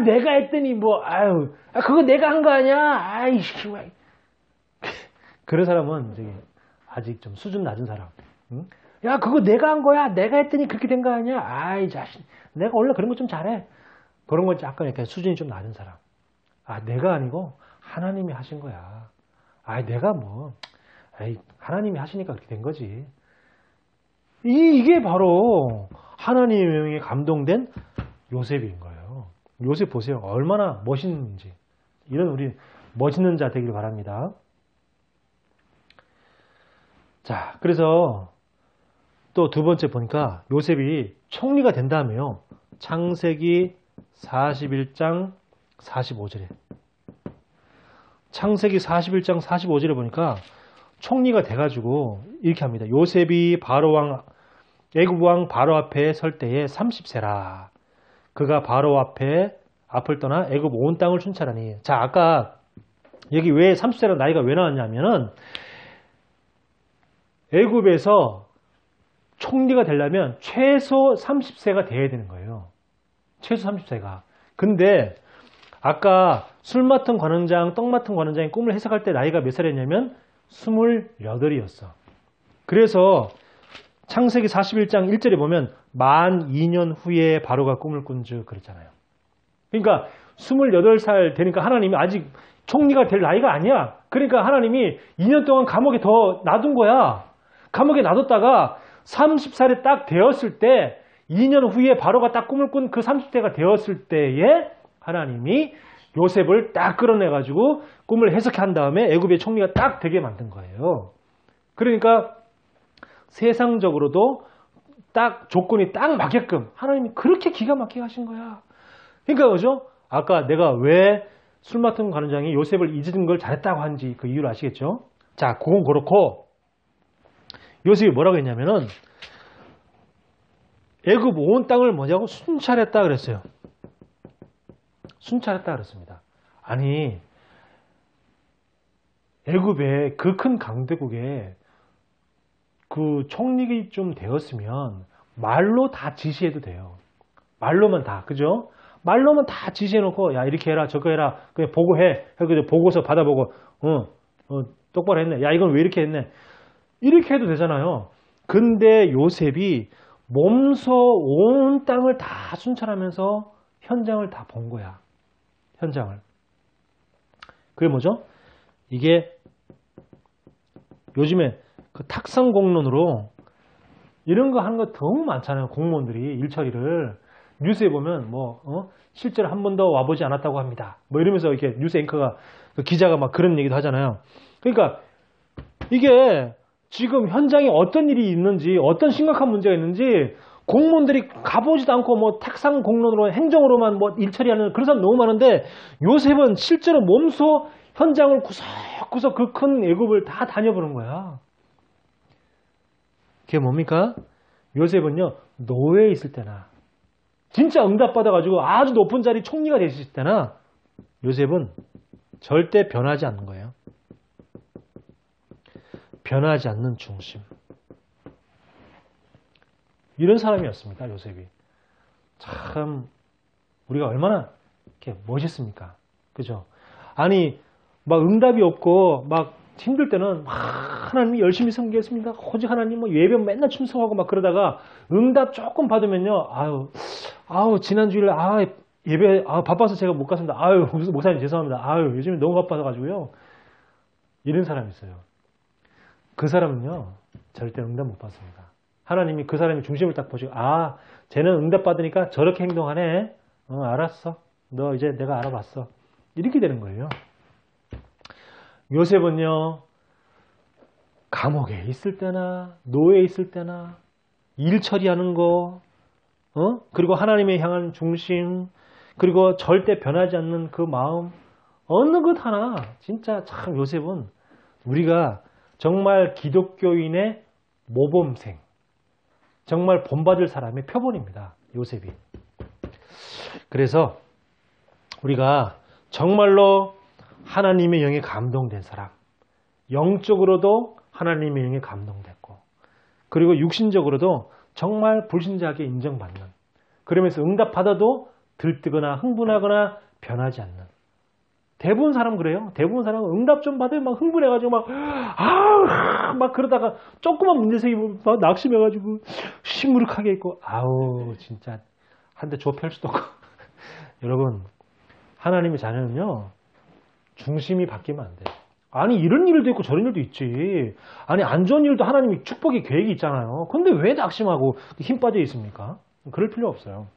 내가 했더니 그거 내가 한 거 아니야? 그런 사람은 아직 좀 수준 낮은 사람. 응? 야, 그거 내가 한 거야. 내가 했더니 그렇게 된 거 아니야? 자신. 내가 원래 그런 거 좀 잘해. 그런 건 약간 이렇게 수준이 좀 낮은 사람. 내가 아니고 하나님이 하신 거야. 내가 하나님이 하시니까 그렇게 된 거지. 이게 바로 하나님의 감동된 요셉인 거예요. 요셉 보세요. 얼마나 멋있는지. 이런 우리 멋있는 자 되길 바랍니다. 자, 그래서 또 두 번째 보니까 요셉이 총리가 된 다음에요. 창세기 41장 45절에. 창세기 41장 45절에 보니까 총리가 돼가지고 이렇게 합니다. 요셉이 애굽왕 바로 앞에 설 때에 30세라. 그가 바로 앞을 떠나 애굽 온 땅을 순찰하니. 자, 아까 여기 왜 30세라는 나이가 왜 나왔냐면은 애굽에서 총리가 되려면 최소 30세가 돼야 되는 거예요. 최소 30세가. 근데 아까 술 맡은 관원장, 떡 맡은 관원장의 꿈을 해석할 때 나이가 몇 살이었냐면 28이었어. 그래서 창세기 41장 1절에 보면 만 2년 후에 바로가 꿈을 꾼즉 그랬잖아요. 그러니까 28살 되니까 하나님이 아직 총리가 될 나이가 아니야. 그러니까 하나님이 2년 동안 감옥에 더 놔둔 거야. 감옥에 놔뒀다가 30살에 딱 되었을 때 2년 후에 바로가 딱 꿈을 꾼 그 30대가 되었을 때에 하나님이 요셉을 딱 끌어내가지고 꿈을 해석한 다음에 애굽의 총리가 딱 되게 만든 거예요. 그러니까 세상적으로도 딱 조건이 딱 맞게끔 하나님이 그렇게 기가 막히게 하신 거야. 그러니까 그죠? 아까 내가 왜 술 맡은 관원장이 요셉을 잊은 걸 잘했다고 한지 그 이유를 아시겠죠? 자, 그건 그렇고 요셉이 뭐라고 했냐면은 애굽 온 땅을 뭐냐고 순찰했다 그랬어요. 순찰했다 그랬습니다. 아니 애굽의 그 큰 강대국에 그 총리가 좀 되었으면 말로 다 지시해도 돼요. 말로만 다, 그죠? 말로만 다 지시해놓고 야 이렇게 해라 저거 해라 그냥 보고해. 그래서 보고서 받아보고 똑바로 했네. 야 이건 왜 이렇게 했네. 이렇게 해도 되잖아요. 근데 요셉이 몸소 온 땅을 다 순찰하면서 현장을 다 본 거야. 현장을. 그게 뭐죠? 이게 요즘에 그 탁상 공론으로 이런 거 하는 거 너무 많잖아요. 공무원들이 일처리를. 뉴스에 보면 실제로 한 번도 와보지 않았다고 합니다. 뭐 이러면서 이렇게 뉴스 앵커가 그 기자가 막 그런 얘기도 하잖아요. 그러니까 이게 지금 현장에 어떤 일이 있는지 어떤 심각한 문제가 있는지 공무원들이 가보지도 않고 뭐 탁상 공론으로 행정으로만 뭐 일처리하는 그런 사람 너무 많은데 요셉은 실제로 몸소 현장을 구석구석 그 큰 애굽을 다 다녀보는 거야. 그게 뭡니까? 요셉은요 노예에 있을 때나 진짜 응답받아가지고 아주 높은 자리 총리가 되실 때나 요셉은 절대 변하지 않는 거예요. 변하지 않는 중심. 이런 사람이었습니다. 요셉이. 참 우리가 얼마나 이렇게 멋있습니까? 그죠? 아니 막 응답이 없고 막 힘들 때는 막 하나님이 열심히 섬기겠습니다. 오직 하나님 뭐 예배 맨날 충성하고 막 그러다가 응답 조금 받으면요. 아우 지난 주일에 예배 바빠서 제가 못 갔습니다. 아유 목사님 죄송합니다. 아유 요즘에 너무 바빠서 가지고요. 이런 사람이 있어요. 그 사람은요 절대 응답 못 받습니다. 하나님이 그 사람의 중심을 딱 보시고 쟤는 응답 받으니까 저렇게 행동하네. 알았어. 너 이제 내가 알아봤어. 이렇게 되는 거예요. 요셉은요 감옥에 있을 때나 노예에 있을 때나 일 처리하는 거 그리고 하나님에 향한 중심 그리고 절대 변하지 않는 그 마음 어느 것 하나 진짜 참 요셉은 우리가 정말 기독교인의 모범생 정말 본받을 사람의 표본입니다. 요셉이. 그래서 우리가 정말로 하나님의 영에 감동된 사람 영적으로도 하나님의 영에 감동됐고 그리고 육신적으로도 정말 불신자에게 인정받는 그러면서 응답받아도 들뜨거나 흥분하거나 변하지 않는 대부분 사람 그래요. 대부분 사람은 응답 좀 받으면 막 흥분해가지고 막 그러다가 조그만 문제 생기면 막 낙심해가지고 시무룩하게 있고 진짜 한 대 줘 펼 수도 없고 여러분 하나님의 자녀는요 중심이 바뀌면 안 돼요. 아니 이런 일도 있고 저런 일도 있지. 아니 안 좋은 일도 하나님이 축복의 계획이 있잖아요. 근데 왜 낙심하고 힘 빠져 있습니까? 그럴 필요 없어요.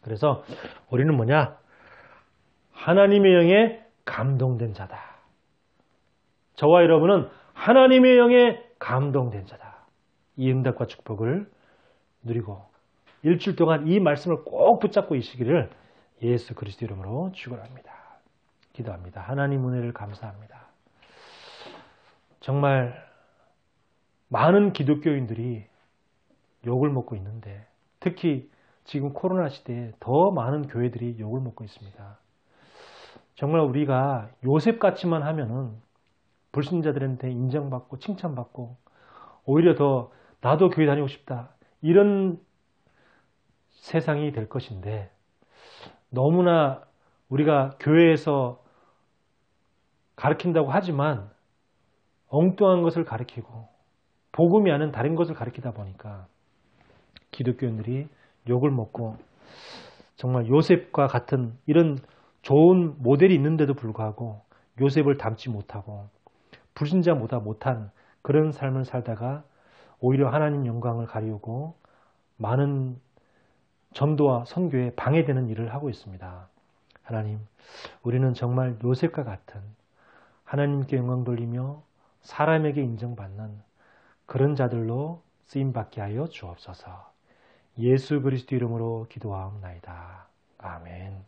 그래서 우리는 뭐냐? 하나님의 영에 감동된 자다. 저와 여러분은 하나님의 영에 감동된 자다. 이 응답과 축복을 누리고 일주일 동안 이 말씀을 꼭 붙잡고 있으기를 예수 그리스도 이름으로 축원합니다. 기도합니다. 하나님 은혜를 감사합니다. 정말 많은 기독교인들이 욕을 먹고 있는데 특히 지금 코로나 시대에 더 많은 교회들이 욕을 먹고 있습니다. 정말 우리가 요셉같이만 하면은 불신자들한테 인정받고 칭찬받고 오히려 더 나도 교회 다니고 싶다. 이런 세상이 될 것인데 너무나 우리가 교회에서 가르친다고 하지만 엉뚱한 것을 가르치고 복음이 아닌 다른 것을 가르치다 보니까 기독교인들이 욕을 먹고 정말 요셉과 같은 이런 좋은 모델이 있는데도 불구하고 요셉을 닮지 못하고 불신자보다 못한 그런 삶을 살다가 오히려 하나님 영광을 가리우고 많은 전도와 선교에 방해되는 일을 하고 있습니다. 하나님, 우리는 정말 요셉과 같은 하나님께 영광 돌리며 사람에게 인정받는 그런 자들로 쓰임받게 하여 주옵소서. 예수 그리스도 이름으로 기도하옵나이다. 아멘.